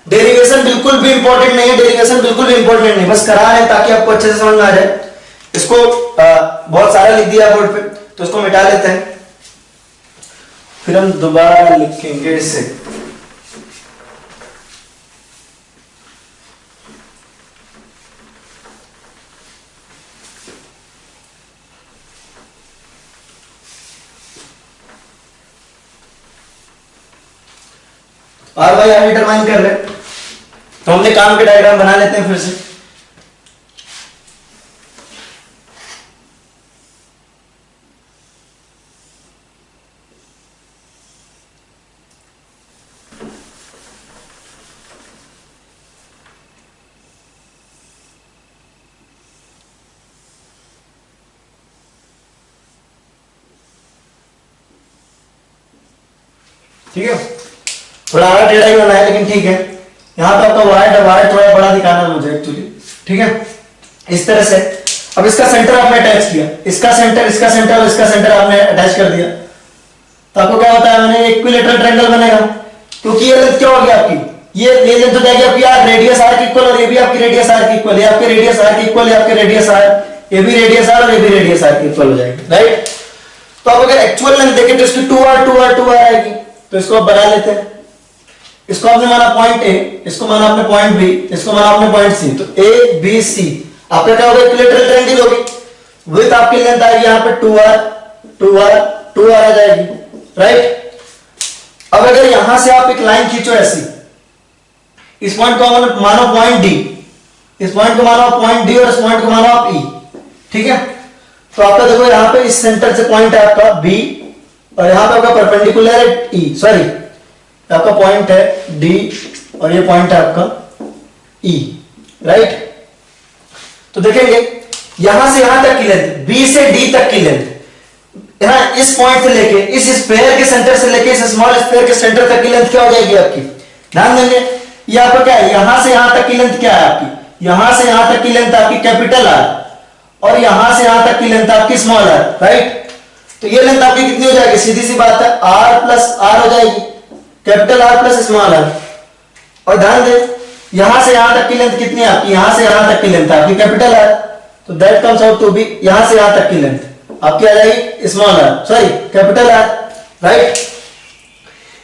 Derivation बिल्कुल भी इंपॉर्टेंट नहीं है, डेरिवेशन बिल्कुल भी इंपॉर्टेंट नहीं, बस करा है ताकि आपको अच्छे से समझ में आ जाए। इसको बहुत सारा लिख दिया बोर्ड पे, तो इसको मिटा लेते हैं, फिर हम दोबारा लिखेंगे इसे। आर बाई आर डिटरमाइन कर रहे हैं, तो हमने काम के डायग्राम बना लेते हैं फिर से। ठीक है, थोड़ा आगे टेढ़ा ही बना है लेकिन ठीक है। यहाँ पे आपका वायर थोड़ा बड़ा दिखाना है मुझे एक्चुअली, ठीक है, इस तरह से। अब इसका सेंटर आपने अटैच किया, इसका सेंटर और इसका सेंटर आपने अटैच कर दिया, तो आपको क्या होता है, मैंने इक्विलेटरल ट्रायंगल बनेगा। क्योंकि ये लेंथ क्या होगी आपकी, ये लेंथ हो जाएगी आपकी आर, रेडियस आर की इक्वल, और ये भी आपकी रेडियस आर की इक्वल, ये आपके रेडियस आर की इक्वल, ये आपके रेडियस आर, ये भी रेडियस आर और ये भी रेडियस आर की इक्वल हो जाएगी, राइट। तो आप अगर एक्चुअल लेंथ देखें तो इसकी 2r आएगी, तो इसको आप बना लेते हैं। इसको आपने माना पॉइंट ए, इसको माना आपने पॉइंट बी, इसको माना आपने पॉइंट सी, तो ए बी सी आपका क्या होगा, इक्विलेटरल ट्रायंगल होगी। विड्थ आपकी लेंथ आएगी यहाँ पे 2r आ जाएगी, राइट। अब अगर यहां से आप एक लाइन खींचो ऐसी, इस पॉइंट को मानो पॉइंट डी, इस पॉइंट को मानो पॉइंट डी और इस पॉइंट को मानो आप ई, ठीक है। तो आपका देखो यहां पे इस सेंटर से पॉइंट है आपका बी, और यहां पे आपका परपेंडिकुलर है ई, सॉरी आपका पॉइंट है डी और ये पॉइंट है आपका ई, राइट। तो देखेंगे यहां से यहां तक की लेंथ, बी से डी तक की लेंथ, यहां इस पॉइंट से लेके इस स्फीयर के सेंटर से लेके इस स्मॉल स्फीयर के सेंटर तक की लेंथ क्या हो जाएगी आपकी, ध्यान देंगे। ये आपका क्या है, यहां से यहां तक की लेंथ क्या है आपकी, यहां से यहां तक की लेंथ आपकी कैपिटल आर, और यहां से यहां तक की लेंथ आपकी स्मॉल आर, राइट। तो ये लेंथ आपकी कितनी हो जाएगी, सीधी सी बात है आर प्लस आर हो जाएगी, capital R plus small R. और ध्यान दें यहां से यहां तक की लेंथ कितनी है आपकी, यहां से यहां तक की लेंथ आपकी कैपिटल आर, तो that comes out to be यहां से यहां तक की लेंथ आपकी आ जाएगी small R, sorry capital R, right.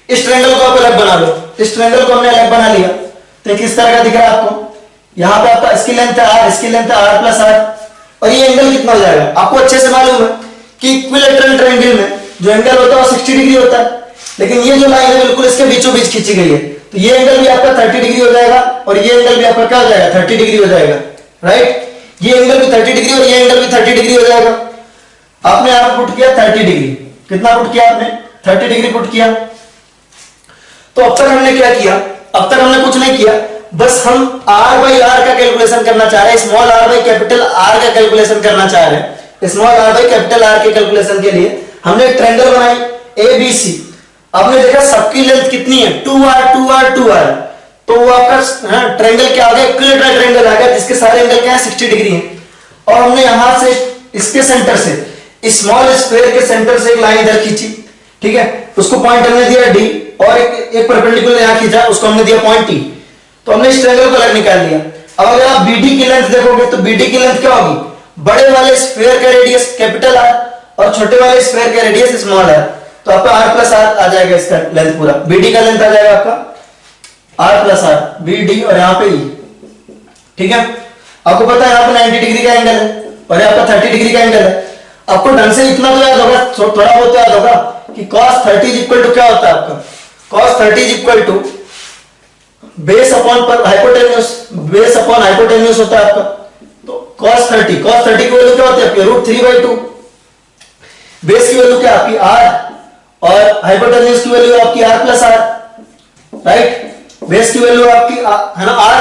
इस ट्रायंगल को आप अलग बना लो, इस ट्रायंगल को हमने अलग बना लिया, तो किस तरह का दिख रहा है आपको, यहां पे आपका इसकी लेंथ है आर, इसकी लेंथ है आर प्लस आर, और ये एंगल कितना हो जाएगा आपको अच्छे से मालूम है कि इक्विलेटरल ट्रायंगल में जो एंगल होता है वो 60 डिग्री होता है, लेकिन ये जो लाइन है बिल्कुल इसके बीचों बीच खींची गई है, तो ये एंगल भी आपका 30 डिग्री हो जाएगा, और ये एंगल भी आपका क्या हो जाएगा, 30 डिग्री हो जाएगा, राइट। ये एंगल भी 30 डिग्री और ये एंगल भी 30 डिग्री हो जाएगा। आपने यहां पुट किया 30 डिग्री, कितना पुट किया आपने, 30 डिग्री पुट किया। तो अब तक हमने क्या किया, अब तक हमने कुछ नहीं किया, बस हम r बाई आर का कैलकुलेशन करना चाह रहे हैं, small r by capital are का कैलकुलेशन करना चाह रहे हैं। Small r by capital are के कैलकुलेशन के लिए हमने एक ट्रायंगल बनाई ए बी सी। आपने देखा सबकी लेंथ कितनी है, 2r, तो वो आपका ट्रायंगल क्या आ गया, इक्विलेटरल ट्रायंगल आ गया, जिसके सारे एंगल क्या है 60 डिग्री है। और हमने यहां से इसके सेंटर से, स्मॉल स्क्वायर के सेंटर से एक लाइन इधर खींची, ठीक है, उसको पॉइंट हमने दिया डी, और एक परपेंडिकुलर यहां खींचा, उसको हमने दिया पॉइंट ई। तो हमने इस ट्रायंगल को अलग निकाल लिया। अब अगर आप बीडी की लेंथ देखोगे तो बीडी की लेंथ क्या होगी, बड़े वाले स्फीयर का रेडियस कैपिटल आर और छोटे वाले स्फीयर का रेडियस स्मॉल आर, तो आपका आर प्लस आर आ जाएगा, इसका लेंथ पूरा बीडी का लेंथ आ जाएगा आपका आर प्लस आर, बीडी और यहाँ पे ई, ठीक है। आपको पता है यहाँ पे 90 डिग्री का एंगल है और यहाँ पे 30 डिग्री का एंगल है। आपको ढंग से इतना तो याद होगा, थोड़ा बहुत याद होगा कि cos 30 इज इक्वल टू क्या होता है आपका, cos 30 is equal to base upon पर हाइपोटेन्यूज, बेस अपॉन हाइपोटेन्यूज होता है आपका। तो cos 30 की वैल्यू क्या होती है आपकी, √3/2। बेस की वैल्यू क्या आपकी r, और हाइपोटेन्यूज की वैल्यू आपकी r plus R, right. Base की वैल्यू आपकी है ना r,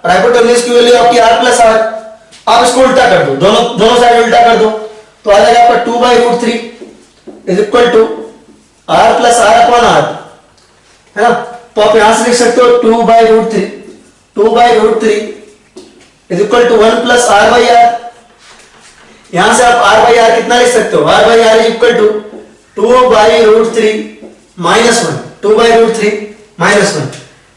और हाइपोटेन्यूज की वैल्यू आपकी r प्लस आर। आप इसको उल्टा कर दो, दोनों साइड उल्टा कर दो, तो आ जाएगा आपका 2/√3 is equal to r plus R upon R, है ना। तो आप यहां से लिख सकते हो 2/√3 is equal to 1 plus r by r. यहां से आप r बाई आर कितना लिख सकते हो, r by r is equal to 2/√3 minus 1, 2/√3 minus 1,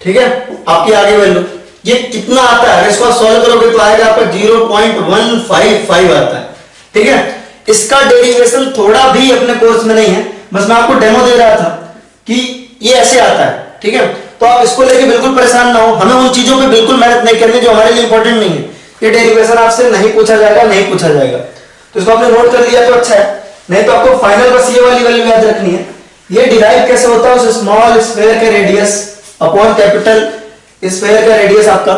ठीक है। आपकी आगे वैल्यू ये कितना आता है, अगर इसको आप सॉल्व करोगे तो आएगा आपका 0.155 आता है, ठीक है। इसका डेरिवेशन थोड़ा भी अपने कोर्स में नहीं है, बस मैं आपको डेमो दे रहा था कि ये ऐसे आता है, ठीक है। तो आप इसको लेके बिल्कुल परेशान ना हो, हमें उन चीजों पे बिल्कुल मेहनत नहीं करनी जो हमारे लिए इंपॉर्टेंट नहीं है। ये डेरिवेशन आपसे नहीं पूछा जाएगा, नहीं पूछा जाएगा, तो इसको आपने नोट कर लिया तो अच्छा है, नहीं तो आपको फाइनल बस ये वाली वैल्यू याद रखनी है। ये डिराइव कैसे होता है, उस स्मॉल स्फेयर का रेडियस अपॉन कैपिटल स्फेयर का रेडियस आपका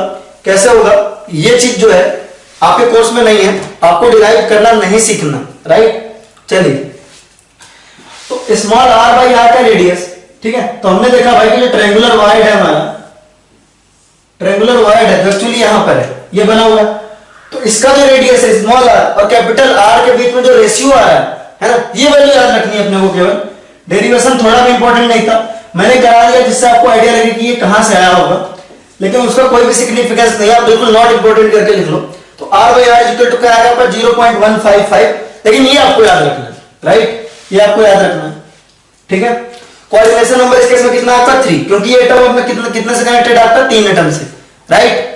कैसे होगा, ये चीज जो है आपके कोर्स में नहीं है, आपको डिराइव करना नहीं सीखना, राइट। चलिए, तो स्मॉल r बाई आर का रेडियस, ठीक है। तो हमने देखा भाई कि जो ट्रायंगुलर वाइड है हमारा, ट्रायंगुलर वाइड है जो एक्चुअली यहां पर है, ये बना हुआ है, तो इसका जो रेडियस है स्मॉल r और कैपिटल R के बीच में जो रेशियो आ रहा है ना, ये वैल्यू याद रखनी है अपने को। केवल डेरिवेशन थोड़ा भी इंपॉर्टेंट नहीं था, मैंने करा दिया जिससे आपको आइडिया लगे कि ये कहां से आया होगा, लेकिन उसका कोई भी सिग्निफिकेंस नहीं है, आप बिल्कुल नॉट इंपॉर्टेंट करके लिख लो। तो r by r equal to क्या आएगा आपका 0.155, लेकिन ये आपको याद रखना है, राइट, ये आपको याद रखना है, ठीक है। कोऑर्डिनेशन नंबर इस केस में कितना आपका 3, क्योंकि ये एटम अपने कितने से कनेक्टेड आपका 3 एटम से, राइट।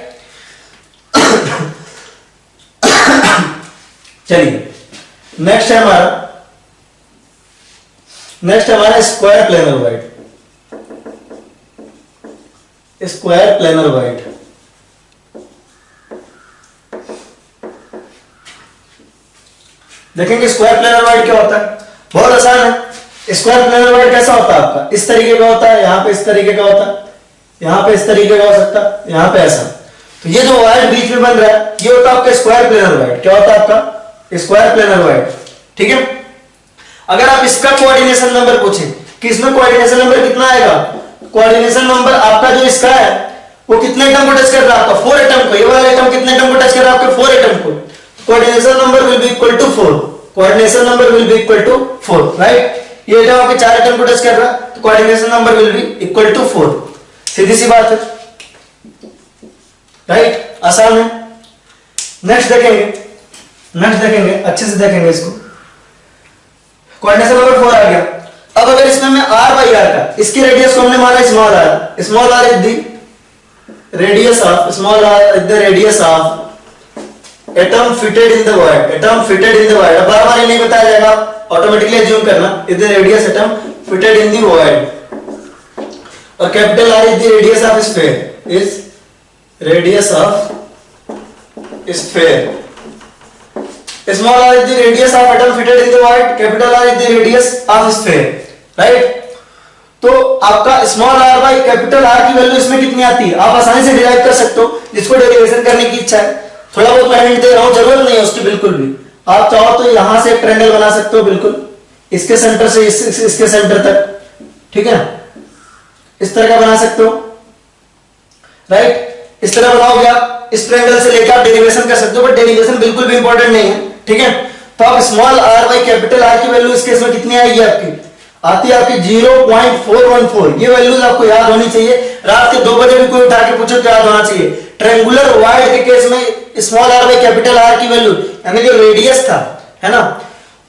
चलिए, नेक्स्ट है हमारा square planar wide, square planar wide. देखेंगे स्क्वायर प्लेनर वाइड क्या होता है, बहुत आसान है। स्क्वायर प्लेनर वाइड कैसा होता है आपका, इस तरीके का होता है, यहां पे इस तरीके का होता है, यहां पे इस तरीके का हो सकता है, यहां पे ऐसा। तो ये जो वाइड बीच में बन रहा है ये होता है आपका स्क्वायर प्लेनर वाइड। क्या होता है आपका स्क्वायर प्लेनर वाइड, ठीक है। अगर आप इसका कोऑर्डिनेशन नंबर पूछें कि इसमें कोऑर्डिनेशन नंबर कितना आएगा, कोऑर्डिनेशन नंबर आपका जो इसका है वो कितने एटम को टच कर रहा है आपका 4 एटम को, ये वाला एटम कितने एटम को टच कर रहा है आपके 4 एटम को, coordination number will be equal to 4, coordination number will be equal to 4, right. ये एटम आपके 4 एटम को टच कर रहा है तो coordination number will be equal to 4, सीधी सी बात है, राइट, आसान है। नेक्स्ट देखेंगे अच्छे से देखेंगे इसको, कोऑर्डिनेशन नंबर 4 आ गया। अब अगर इसमें मैं r बाई आर का, इसकी रेडियस को हमने माना small r, small r is the radius of, small r is the radius of atom fitted in the void, atom fitted in the void. अब बार-बार ये नहीं बताया जाएगा, ऑटोमेटिकली अज्यूम करना, is the radius atom fitted in the void, और capital R is the radius of sphere, is radius of sphere, small r is the radius of atom fitted in the void, capital R is the radius of sphere, right। तो आपका small r by capital R की value इसमें कितनी आती है आप आसानी से डिराइव कर सकते हो, जिसको डेरिवेशन करने की इच्छा है। थोड़ा बहुत मैं हिंट दे रहा हूं, जरूरत नहीं है उसकी बिल्कुल भी, आप चाहो तो यहां से एक ट्रायंगल बना सकते हो, बिल्कुल इसके सेंटर से इसके सेंटर तक, ठीक है, इस तरह का बना सकते हो, राइट। इस तरह बनाओगे आप, इस ट्रायंगल से लेकर आप डेरिवेशन कर सकते हो, बट डेरिवेशन बिल्कुल भी इंपॉर्टेंट नहीं है, ठीक है। तो आप small r by capital R की वैल्यू इस केस में कितनी आएगी आपकी, आती है आपकी 0.414। ये वैल्यूज आपको याद होनी चाहिए, रात के 2 बजे भी कोई उठा के पूछो तो याद होना चाहिए। ट्रायंगुलर वाइड के केस में small r by capital R की वैल्यू, यानी जो रेडियस था, है ना,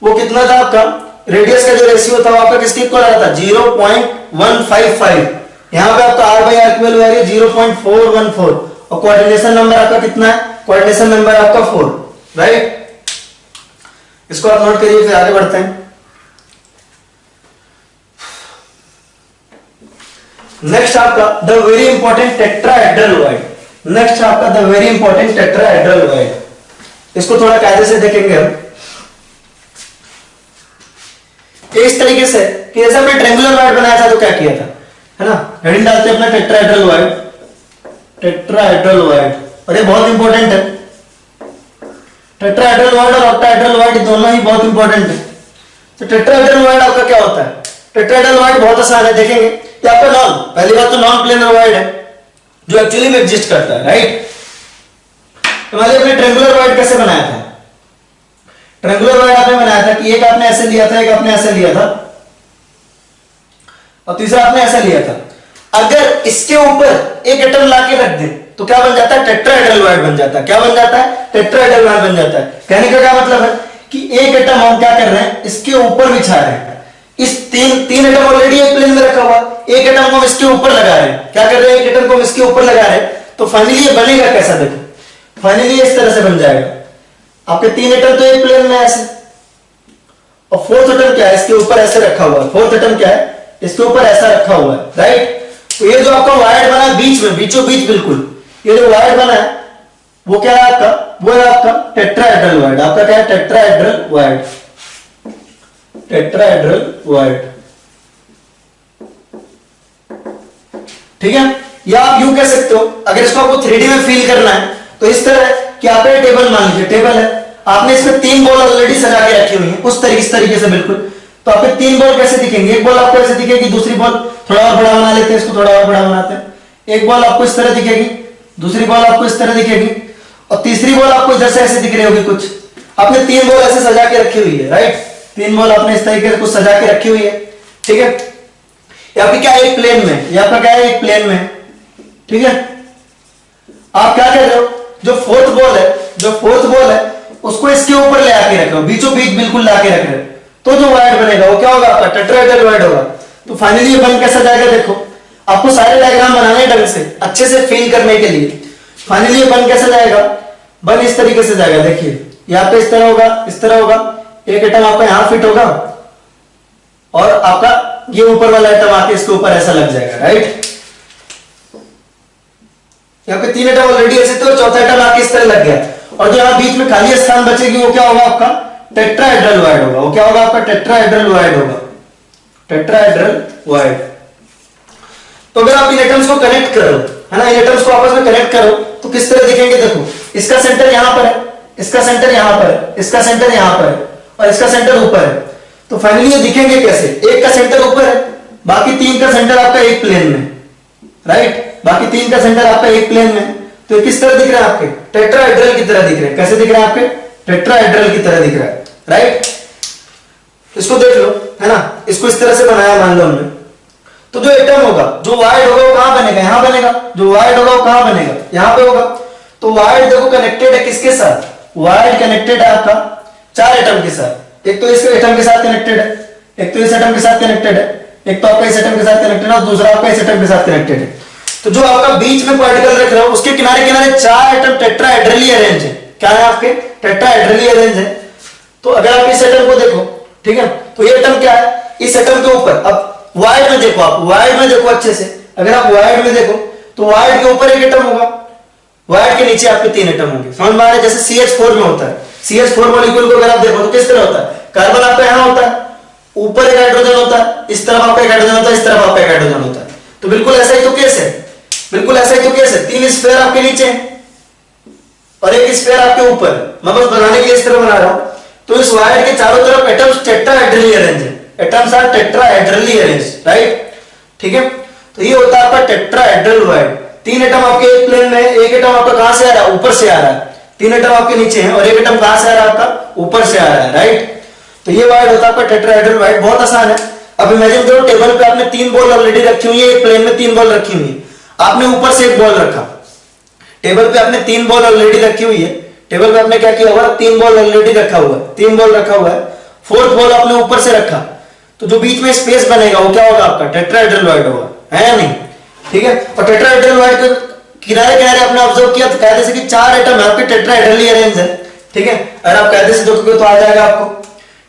वो कितना था आपका, रेडियस का जो रेशियो था वो आपका किसके इक्वल आ रहा था 0.155। यहां पे आपका r बाई r की वैल्यू आ रही है 0.414, और कोऑर्डिनेशन नंबर आपका कितना है, कोऑर्डिनेशन नंबर आपका 4, राइट। इसको आप नोट करिए, फिर आगे बढ़ते हैं। नेक्स्ट आपका the very important tetrahedral void, next आपका the very important tetrahedral void. इसको थोड़ा कायदे से देखेंगे हम, इस तरीके से कि जैसे हमने ट्रायंगुलर वाइड बनाया था तो क्या किया था, है ना, हेडिंग डालते हैं अपना टेट्राहेड्रल वाइड, टेट्राहेड्रल वाइड, और ये बहुत इंपॉर्टेंट है। टेट्राहेड्रल वाइड और ऑक्टाहेड्रल वाइड दोनों ही बहुत इंपॉर्टेंट है। तो टेट्राहेड्रल वाइड आपका क्या होता है, टेट्राहेड्रल वाइड बहुत आसान है, देखेंगे कि आपका नॉन, पहली बात तो नॉन प्लेनर वाइड है जो एक्चुअली में एग्जिस्ट करता है, राइट। तो मान लीजिए आपने ट्रायंगुलर वाइड कैसे बनाया था, ट्रायंगुलर वाइड आपने बनाया था कि एक आपने ऐसे लिया था, एक आपने ऐसे लिया था, और तीसरा आपने ऐसे लिया था। अगर इसके ऊपर एक एटम लाके रख दे तो क्या बन जाता है, टेट्राहेड्रल वाइड बन जाता है। क्या बन जाता है, टेट्राहेड्रल वाइड बन जाता है। कहने का क्या मतलब है कि एक एटम हम क्या कर रहे हैं, इसके ऊपर बिछा रहे हैं। इस तीन एटम ऑलरेडी एक प्लेन में रखा हुआ, एक एटम को हम इसके ऊपर लगा रहे हैं। क्या कर रहे हैं, एक एटम को हम इसके ऊपर लगा रहे हैं। तो फाइनली ये बनेगा कैसा, देखो फाइनली इस तरह से बन जाएगा। आपके तीन एटम तो एक प्लेन में ऐसे, और फोर्थ एटम क्या है, इसके ऊपर ऐसे रखा हुआ है। फोर्थ एटम क्या है, इसके ऊपर ऐसा रखा हुआ है, राइट। तो ये जो आपका वायर बना है बीच में, बीचों बीच बिल्कुल, ये जो वायर बना है वो क्या है आपका, वो है आपका टेट्राहेड्रल वायर। आपका क्या है, टेट्राहेड्रल वायर, टेट्राहेड्रल वायर, ठीक है। या आप यूं कह सकते हो, अगर इसको आपको 3D में फील करना है तो इस तरह है कि आप ये टेबल मान लीजिए, टेबल है, आपने इसमें 3 बॉल ऑलरेडी सजा के रखी हुई है इस तरीके से बिल्कुल। तो आपके 3 बॉल कैसे दिखेंगे, एक बॉल आपको ऐसे दिखेगी, दूसरी बॉल थोड़ा और बड़ा बना लेते हैं, इसको थोड़ा और बड़ा बनाते हैं। एक बॉल आपको इस तरह दिखेगी, दूसरी बॉल आपको इस तरह दिखेगी, और तीसरी बॉल आपको इधर से ऐसे दिख रही होगी कुछ। आपने 3 बॉल ऐसे सजा के रखी हुई है, राइट। 3 बॉल आपने इस तरीके से कुछ सजा के रखी हुई है, ठीक है। ये आपकी क्या है, एक प्लेन में, ये आपका क्या है, एक प्लेन में, ठीक है। आप क्या कर रहे हो, जो फोर्थ बॉल है उसको इसके ऊपर ले आके रख रहे हो, बीचों बीच बिल्कुल ला के रख रहे हो। तो जो वायर बनेगा वो क्या होगा, आपका टेट्राहेड्रल वायर होगा। तो फाइनली ये बन कैसा जाएगा, देखो आपको सारे डायग्राम बनाने ढंग से अच्छे से फील करने के लिए। फाइनली ये बन कैसा जाएगा, बन इस तरीके से जाएगा। देखिए यहाँ पे इस तरह होगा, इस तरह होगा, एक एटम आपका यहां फिट होगा और आपका ये ऊपर वाला एटम आके इसके ऊपर ऐसा लग जाएगा, राइट। यहाँ पे 3 एटम ऑलरेडी ऐसे थे और चौथा एटम आके इस तरह लग गया, और जो यहाँ बीच में खाली स्थान बचेगी वो क्या होगा, आपका टेट्राहेड्रल वायर होगा। वो क्या होगा, आपका टेट्राहेड्रल वायर होगा, टेट्राहेड्रल वायर। तो अगर आप इन एटम्स को कनेक्ट करो, है ना, इन एटम्स को आपस में कनेक्ट करो तो किस तरह दिखेंगे, देखो इसका सेंटर यहां पर है, इसका सेंटर यहां पर है, इसका सेंटर यहां पर है, और इसका सेंटर ऊपर है। तो फाइनली ये दिखेंगे कैसे, एक का सेंटर ऊपर है, बाकी 3 का सेंटर आपका एक प्लेन में, राइट। बाकी 3 का सेंटर आपका एक प्लेन में। तो किस तरह दिख रहा है, आपके टेट्राहेड्रल की तरह दिख रहे हैं। कैसे दिख रहे हैं, आपके टेट्राहेड्रल की तरह दिख रहा है, राइट। इसको देख लो, है ना, इसको इस तरह से बनाया मान लो हमने। तो जो एटम होगा, जो वायर होगा वो कहां बनेगा, यहां बनेगा। जो वायर होगा वो कहां बनेगा, यहां पे होगा। तो वायर देखो कनेक्टेड है किसके साथ, वायर कनेक्टेड है आपका 4 एटम के साथ। एक तो इस एटम के साथ कनेक्टेड है, एक तो इस एटम के साथ कनेक्टेड है, एक तो आपका इस एटम के साथ कनेक्टेड है, और दूसरा आपका इस एटम के साथ कनेक्टेड है। तो जो आपका बीच में पार्टिकल रख रहा है उसके किनारे किनारे 4 एटम टेट्राहेड्रली अरेंज है। क्या है, आपके टेट्राहेड्रली अरेंज है। तो अगर आप इस एटम को देखो, ठीक है, तो ये एटम क्या है, इस एटम के ऊपर, अब वायर में देखो, आप वायर में देखो अच्छे से, अगर आप वायर में देखो तो वायर के ऊपर एक एटम होगा, वायर के नीचे आपके 3 एटम होंगे। समझ में आ रहा है, जैसे CH4 में होता है। CH4 मॉलिक्यूल को अगर आप देखो तो किस तरह होता है, कार्बन आपका यहां होता है, ऊपर एक हाइड्रोजन होता है, इस तरफ आपका एक हाइड्रोजन होता है, इस तरफ आपका एक हाइड्रोजन होता है। तो बिल्कुल ऐसा ही तो केस है, बिल्कुल ऐसा ही तो केस है। 3 स्फीयर आपके नीचे हैं और एक स्फीयर आपके ऊपर। मैं बस बनाने के लिए इस तरह बना रहा हूं। तो इस वायर के चारों तरफ एटम्स टेट्राहेड्रली अरेंज है, atoms are tetrahedrally arrange, right, ठीक है। तो ये होता है आपका टेट्राहेड्रल वायर। 3 एटम आपके एक प्लेन में, एक एटम आपका कहां से आ रहा है, ऊपर से आ रहा है। 3 एटम आपके नीचे हैं और एक एटम कहां से आ रहा है, आपका ऊपर से आ रहा है, राइट। तो ये वायर होता है आपका टेट्राहेड्रल वायर। बहुत आसान है। अब इमेजिन करो टेबल पे आपने 3 बॉल ऑलरेडी रखी हुई है, एक प्लेन में 3 बॉल रखी हुई है, आपने ऊपर से एक बॉल रखा। टेबल पे आपने 3 बॉल ऑलरेडी रखी हुई है, टेबल पे आपने क्या किया हुआ, 3 बॉल ऑलरेडी रखा हुआ है, 3 बॉल रखा हुआ है, फोर्थ बॉल आपने ऊपर से रखा। तो जो बीच में स्पेस बनेगा वो क्या होगा, आपका टेट्राहेड्रल वायर होगा, है या नहीं, ठीक है। और टेट्राहेड्रल वायर के किनारे किनारे आपने ऑब्जर्व किया तो कायदे से कि 4 एटम है आपके टेट्राहेड्रली अरेंज है, ठीक है। अगर आप कायदे से देखोगे तो आ जाएगा आपको,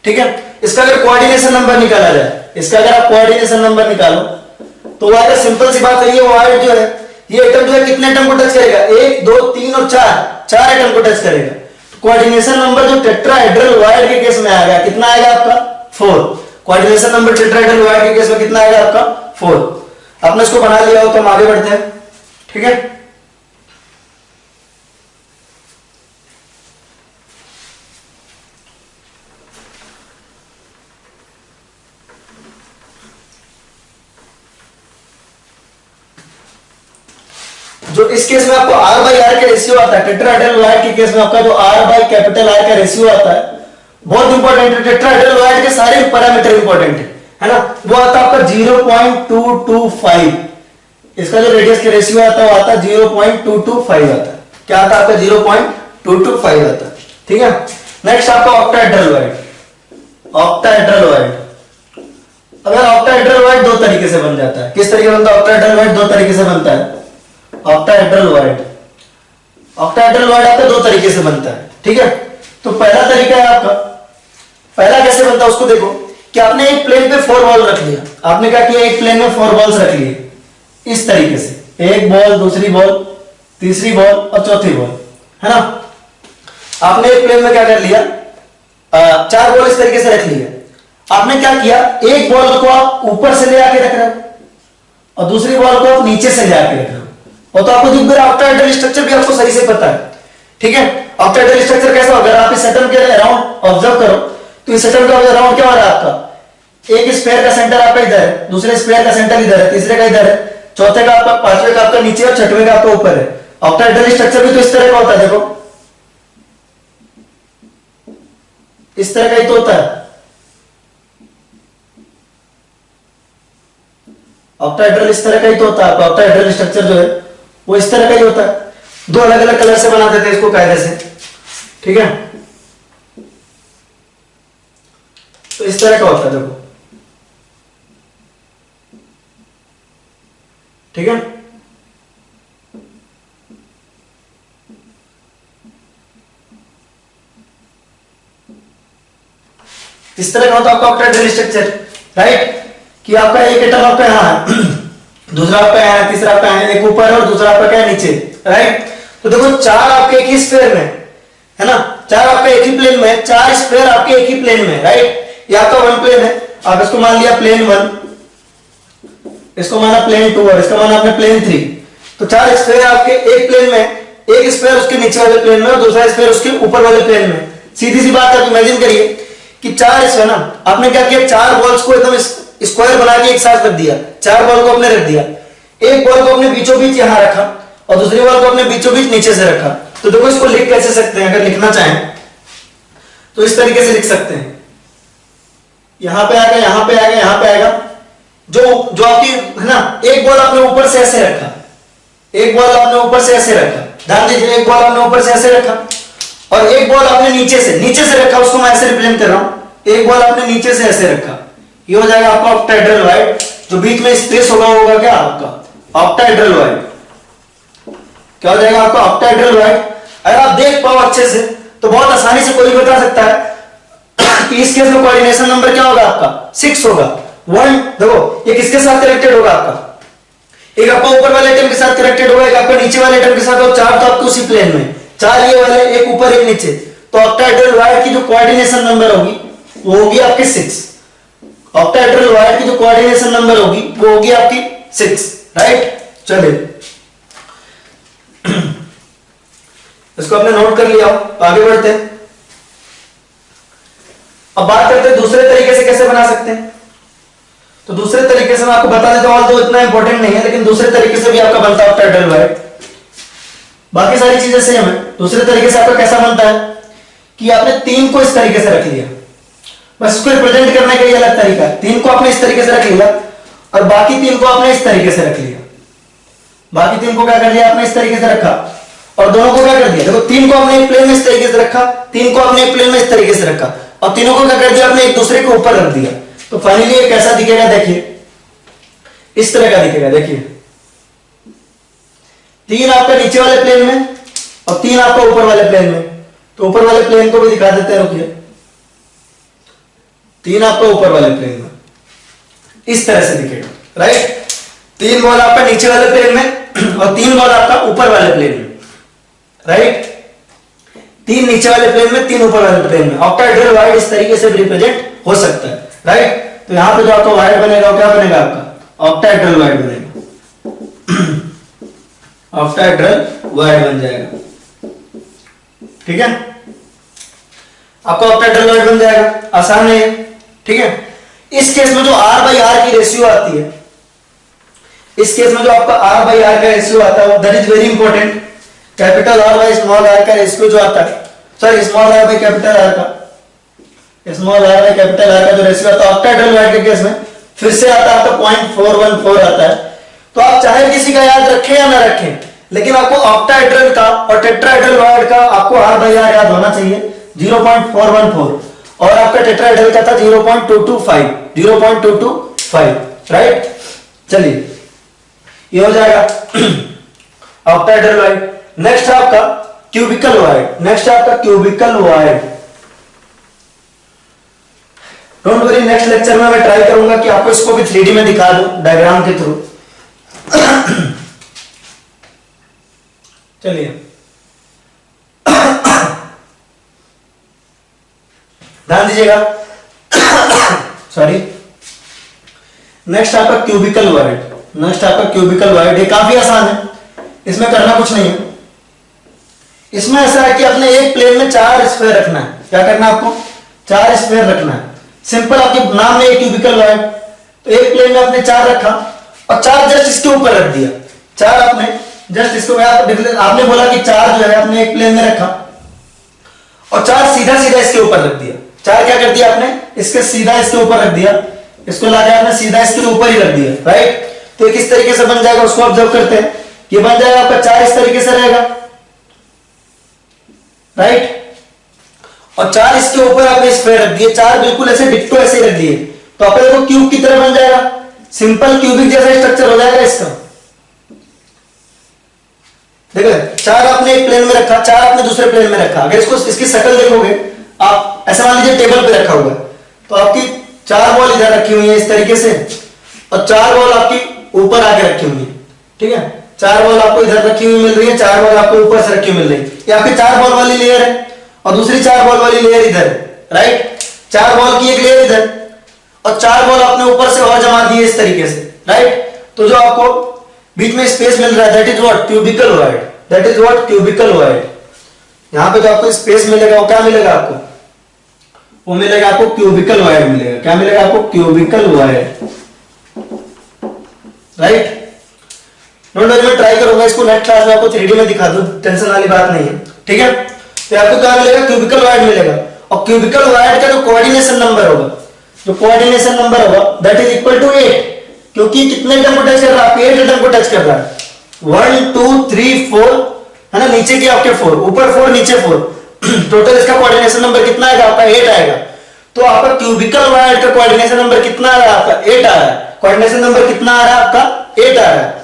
ठीक है। इसका अगर कोऑर्डिनेशन नंबर निकाला जाए, इसका अगर आप कोऑर्डिनेशन नंबर निकालो तो वो आएगा, सिंपल सी बात है, ये वायर जो है, ये एटम जो है कितने एटम को टच करेगा, 1 2 3 और 4 एटम को टच करेगा। कोऑर्डिनेशन नंबर जो टेट्राहेड्रल वायर के केस में आएगा कितना आएगा, आपका 4। कोऑर्डिनेशन नंबर टेट्राहेड्रल वायर के केस में कितना आएगा, आपका 4। आपने इसको बना लिया हो तो हम आगे बढ़ते हैं, ठीक है। जो इस केस में आपको R/R का रेशियो आता है, टेट्राहेड्रल वायर के केस में आपका जो R/R का रेशियो आता है बहुत इंपॉर्टेंट है। टेट्राहेड्रल वायर के सारे पैरामीटर इंपॉर्टेंट है ना। वो आता है आपका 0.225, इसका जो रेडियस का रेशियो आता है वो आता है 0.225 आता है। क्या आता है आपका 0.225 आता है, ठीक है। नेक्स्ट आपका ऑक्टाहेड्रल वाइड। ऑक्टाहेड्रल वाइड, अगर ऑक्टाहेड्रल वाइड दो तरीके से बन जाता है। किस तरीके से बनता है ऑक्टाहेड्रल वाइड? दो तरीके से बनता है ऑक्टाहेड्रल वाइड। ऑक्टाहेड्रल वाइड आपका दो तरीके से बनता है, ठीक है। तो पहला तरीका है आपका, पहला कैसे बनता है उसको देखो कि आपने एक प्लेन पे 4 बॉल रख लिया। आपने क्या किया, एक प्लेन में 4 बॉल्स रख लिए इस तरीके से, एक बॉल, दूसरी बॉल, तीसरी बॉल और चौथी बॉल, है ना। आपने एक प्लेन में क्या कर लिया, 4 बॉल इस तरीके से रख लिया। आपने क्या किया, एक बॉल को आप ऊपर से ले आके रख रहे हो और दूसरी बॉल को आप नीचे से ले आके रख रहे हो, और तो आपको दिख रहा है ऑक्टाहेड्रल स्ट्रक्चर भी आपको सही से पता है, ठीक है। ऑक्टाहेड्रल स्ट्रक्चर कैसा होगा, आप इस एटम के अराउंड ऑब्जर्व करो तो इस एटम का अराउंड क्या हो रहा है आपका, एक स्फीयर का सेंटर आपका इधर है, दूसरे स्फीयर का सेंटर इधर है, तीसरे का इधर है, चौथे का आपका, पांचवे का आपका नीचे और छठवें का आपका ऊपर है। ऑक्टाहेड्रल स्ट्रक्चर भी तो इस तरह का होता है, देखो इस तरह का ही तो होता है। ऑक्टाहेड्रल इस तरह का ही तो होता है, ऑक्टाहेड्रल स्ट्रक्चर जो है वो इस तरह का ही होता है। दो अलग अलग कलर से बना देते हैं इसको कायदे से, ठीक है। तो इस तरह का होता है, देखो, ठीक है। इस तरह का होता है आपका ऑक्टाहेड्रल स्ट्रक्चर, राइट। कि आपका एक एटम आपका यहां है, दूसरा आपका यहां है, तीसरा आपका है, एक ऊपर है और दूसरा आपका क्या है, नीचे, राइट। तो देखो 4 आपके एक ही स्फीयर में है ना, 4 आपका एक ही प्लेन में, 4 स्फीयर आपके एक ही प्लेन में, राइट। ये आपका 1 प्लेन है, आप इसको मान लिया प्लेन 1, इसको माना प्लेन 2 और इसका माना आपने प्लेन 3। तो 4 स्फीयर आपके एक प्लेन में, एक स्फीयर उसके नीचे वाले प्लेन में और दूसरा स्फीयर उसके ऊपर वाले प्लेन में। सीधी सी बात आप इमेजिन करिए कि 4 स्फीयर ना, आपने क्या किया, 4 बॉल्स को एकदम स्क्वायर बना के एक साथ रख दिया, 4 बॉल को आपने रख दिया, एक बॉल को अपने बीचों बीच यहां रखा और दूसरी बॉल को अपने बीचों बीच नीचे से रखा। तो देखो इसको लिख कैसे सकते हैं, अगर लिखना चाहें तो इस तरीके से लिख सकते हैं, यहां पे आएगा, यहां पे आएगा, यहां पे आएगा। जो आपकी है ना, एक बॉल आपने ऊपर से ऐसे रखा, एक बॉल आपने ऊपर से ऐसे रखा, ध्यान दीजिए, एक बॉल आपने ऊपर से ऐसे रखा और एक बॉल आपने नीचे से रखा, उसको मैं ऐसे रिप्रेजेंट कर रहा हूं, एक बॉल आपने नीचे से ऐसे रखा। ये हो जाएगा आपका ऑक्टाहेड्रल वाइड। जो बीच में स्पेस होगा क्या आपका ऑक्टाहेड्रल वाइड। क्या हो जाएगा आपका ऑक्टाहेड्रल वाइड। अगर आप देख पाओ अच्छे से तो बहुत आसानी से कोई बता सकता है कि इस केस में कोऑर्डिनेशन नंबर क्या होगा आपका, 6 होगा। 1 देखो ये किसके साथ कनेक्टेड होगा आपका, एक आपका ऊपर वाले एटम के साथ कनेक्टेड होगा, एक आपका नीचे वाले एटम के साथ, और 4 तो आपको उसी प्लेन में, 4 ये वाले, एक ऊपर एक नीचे। तो ऑक्टाहेड्रल वाइड की जो कोऑर्डिनेशन नंबर होगी वो होगी आपकी 6। ऑक्टाहेड्रल वाइड की जो कोऑर्डिनेशन नंबर होगी वो होगी आपकी 6, राइट। चलिए इसको आपने नोट कर लिया, आगे बढ़ते हैं। अब बात करते हैं दूसरे तरीके से कैसे बना सकते हैं। तो दूसरे तरीके से मैं आपको बता देता हूं, तो इतना इंपॉर्टेंट नहीं है, लेकिन दूसरे तरीके से भी आपका बनता है ऑक्टाहेड्रल वाइड। बाकी सारी चीजें सेम है। दूसरे तरीके से आपका कैसा बनता है कि आपने 3 को इस तरीके से रख लिया, बस इसको रिप्रेजेंट करने का ये अलग तरीका है। 3 को आपने इस तरीके से रख लिया और बाकी 3 को आपने इस तरीके से रख लिया। बाकी 3 को क्या कर लिया आपने, इस तरीके से रखा, और दोनों को क्या कर दिया, देखो 3 को आपने एक प्लेन में इस तरीके से रखा, 3 को आपने एक प्लेन में इस तरीके से रखा, और तीनों को क्या कर दिया आपने, एक दूसरे के ऊपर रख दिया। तो फाइनली ये कैसा दिखेगा, देखिए इस तरह का दिखेगा। देखिए 3 आपका नीचे वाले प्लेन में और 3 आपका ऊपर वाले प्लेन में। तो ऊपर वाले प्लेन को भी दिखा देते हैं, रुकिए। 3 आपका ऊपर वाले प्लेन में इस तरह से दिखेगा, राइट। 3 बॉल आपका नीचे वाले प्लेन में और 3 बॉल आपका ऊपर वाले प्लेन में, राइट। 3 नीचे वाले प्लेन में, 3 ऊपर वाले प्लेन में। ऑक्टाहेड्रल वाइड इस तरीके से रिप्रेजेंट हो सकता है, राइट। तो यहां पे जो आपका वाइड बनेगा क्या बनेगा आपका ऑक्टाहेड्रल वाइड बनेगा, ऑक्टाहेड्रल वाइड बन जाएगा, ठीक है। आपका ऑक्टाहेड्रल वाइड बन जाएगा, आसान है, ठीक है। इस केस में जो R/R की रेशियो आती है, इस केस में जो आपका R/R का रेशियो आता है, that is very important. Capital R by small r का रेशियो जो आता है, sorry small r by capital R का, small r by capital R का जो रेशियो आता है ऑक्टाहेड्रल वाइड के केस में फिर से आता है आपका 0.414 आता है। तो आप चाहे किसी का याद रखें या ना रखें, लेकिन आपको ऑक्टाहेड्रल का और टेट्राहेड्रल वाइड का आपको R/R याद होना चाहिए, 0.414 और आपका टेट्राहेड्रल का था 0.225 राइट। चलिए ये हो जाएगा ऑक्टाहेड्रल वाइड। नेक्स्ट है आपका cubical void. Don't worry, next lecture में मैं ट्राई करूंगा कि आपको इसको भी 3D में दिखा दूं डायग्राम के थ्रू। चलिए ध्यान दीजिएगा। सॉरी, नेक्स्ट आपका क्यूबिकल वाइड। ये काफी आसान है, इसमें करना कुछ नहीं है। इसमें ऐसा है कि अपने एक प्लेन में 4 स्फीयर रखना है। क्या करना है आपको? 4 स्फीयर रखना है। सिंपल, आपके नाम में क्यूबिकल वाइड, तो एक प्लेन में आपने 4 रखा और 4 जस्ट इसके ऊपर रख दिया। 4 आपने जस्ट इसको आपने बोला कि 4 जो है आपने एक प्लेन में रखा और 4 सीधा इसके ऊपर रख दिया। 4 क्या कर दिया आपने? इसके सीधा इसके ऊपर रख दिया। इसको लाके आपने सीधा इसके ऊपर ही रख दिया, राइट। तो किस तरीके से बन जाएगा उसको ऑब्जर्व करते हैं। ये बन जाएगा आपका 4 इस तरीके से रहेगा, राइट। और 4 इसके ऊपर आपने स्क्वायर रख दिए। 4 बिल्कुल ऐसे डिट्टो ऐसे रख दिए, तो आपका देखो क्यूब की तरह बन जाएगा। सिंपल क्यूबिक जैसा स्ट्रक्चर हो जाएगा इसका। देखो 4 आपने एक प्लेन में रखा, 4 आपने दूसरे प्लेन में रखा। अगर इसको इसकी शक्ल देखोगे आप, ऐसा मान लीजिए टेबल पे रखा हुआ है, तो आपकी 4 बॉल इधर रखी हुई है इस तरीके से और 4 बॉल आपकी ऊपर आके रखी हुई है, ठीक है। 4 बॉल आपको इधर रखी हुई मिल रही है, 4 बॉल आपको ऊपर से रखी हुई मिल रही है। ये आपकी 4 बॉल वाली लेयर है और दूसरी 4 बॉल वाली लेयर इधर, राइट। 4 बॉल की एक लेयर इधर और 4 बॉल आपने ऊपर से और जमा दिए इस तरीके से, राइट। तो जो आपको बीच में स्पेस मिल रहा है that is what? Cubical void. यहां पे जो आपको स्पेस मिलेगा वो क्या मिलेगा आपको? वो मिलेगा आपको क्यूबिकल वाइड मिलेगा। क्या मिलेगा आपको? Cubical void, right. नोट मैं ट्राई करूंगा इसको नेक्स्ट क्लास में आपको 3D में दिखा दूं, टेंशन वाली बात नहीं है, ठीक है। तो आपको क्या मिलेगा? क्यूबिकल वाइड मिलेगा। और क्यूबिकल वाइड का जो कोऑर्डिनेशन नंबर होगा दैट इज इक्वल टू 8, क्योंकि कितने एटम को टच कर रहा है? 8 एटम को टच कर रहा है। 1 2 3 4 है ना, नीचे की आपके 4, ऊपर 4 नीचे 4, टोटल इसका कोऑर्डिनेशन नंबर कितना आएगा आपका? 8 आएगा। तो आपका क्यूबिकल वाइड का कोऑर्डिनेशन नंबर कितना आ रहा है आपका? 8 आ रहा है। कोऑर्डिनेशन नंबर कितना आ रहा है आपका? 8 आ रहा है।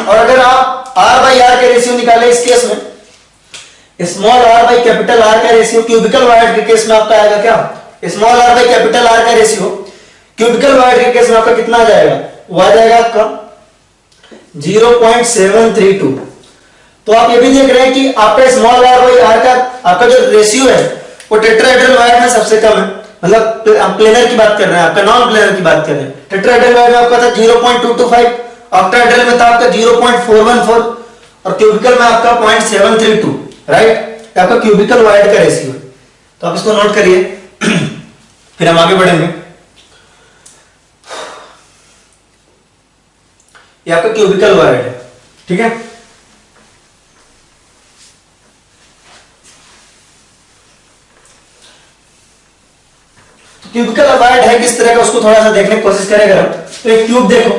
और अगर आप r बाई आर का रेशियो निकाले इस केस में, small r by capital R का रेशियो क्यूबिकल वाइड के केस में आपका आएगा क्या? Small r by capital R का रेशियो क्यूबिकल वाइड के केस में आपका कितना आ जाएगा? वो आ जाएगा आपका 0.732। तो आप ये भी देख रहे हैं कि आपका स्मॉल r बाई r का आपका जो रेशियो है वो टेट्राहेड्रल वाइड में सबसे कम है। मतलब हम प्लेनर की बात कर रहे हैं, आपका नॉन प्लेनर की बात कर रहे हैं। टेट्राहेड्रल वाइड में आपका था 0.225, ऑक्टाहेड्रल में था आपका 0.414 और क्यूबिकल में आपका 0.732, राइट। आपका क्यूबिकल वाइड का रेशियो है। तो आप इसको नोट करिए, फिर हम आगे बढ़ेंगे। ये आपका क्यूबिकल वाइड है, ठीक है। क्यूबिकल वाइड है किस तरह का उसको थोड़ा सा देखने की कोशिश करेगा। तो एक क्यूब देखो,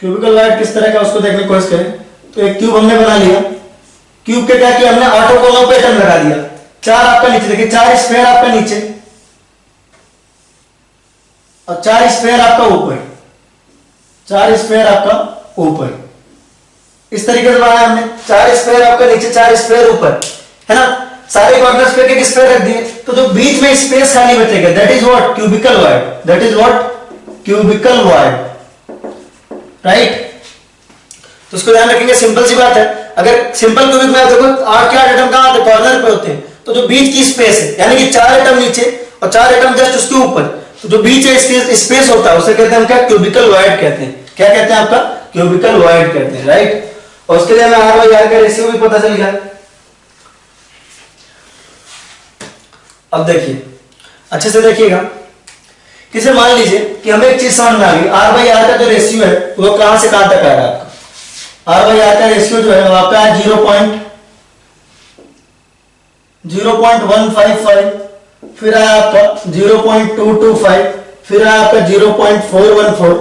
क्यूबिकल वाइड किस तरह का उसको देखने की कोशिश करें। तो एक क्यूब हमने बना लिया। क्यूब के क्या किया हमने? ऑटोगोनल पैटर्न लगा दिया। 4 आपका नीचे, देखिए 4 स्फीयर आपका नीचे और 4 स्फीयर आपका ऊपर, 4 स्फीयर आपका ऊपर, इस तरीके से बनाया हमने। 4 स्फीयर आपका नीचे, 4 स्फीयर ऊपर, है ना। सारे कॉर्नर्स पे एक स्फीयर रख दिए, तो जो बीच में स्पेस खाली बचेगा that is what? Cubical void, right. तो उसको ध्यान रखेंगे। सिंपल सी बात है, अगर सिंपल क्यूबिक में आप देखो 8 के 8 एटम कहां आते? कॉर्नर पे होते हैं। तो जो बीच की स्पेस है यानी कि 4 एटम नीचे और 4 एटम जस्ट उसके ऊपर, तो जो बीच में स्पेस होता है उसे कहते हैं क्या? क्यूबिकल वाइड कहते हैं। क्या कहते हैं आपका? क्यूबिकल वाइड कहते हैं, राइट। और उसके लिए हमें r बाई r का रेशियो भी पता चल गया। अब देखिए अच्छे से देखिएगा, किसे मान लीजिए कि हमें एक चीज समझ में आ गई, r बाई r का जो रेशियो है वो कहां से कहां तक आ रहा है आपका? r बाई r का रेशियो जो है वो आपका 0.155, फिर आया आपका 0.225, फिर आया आपका 0.414,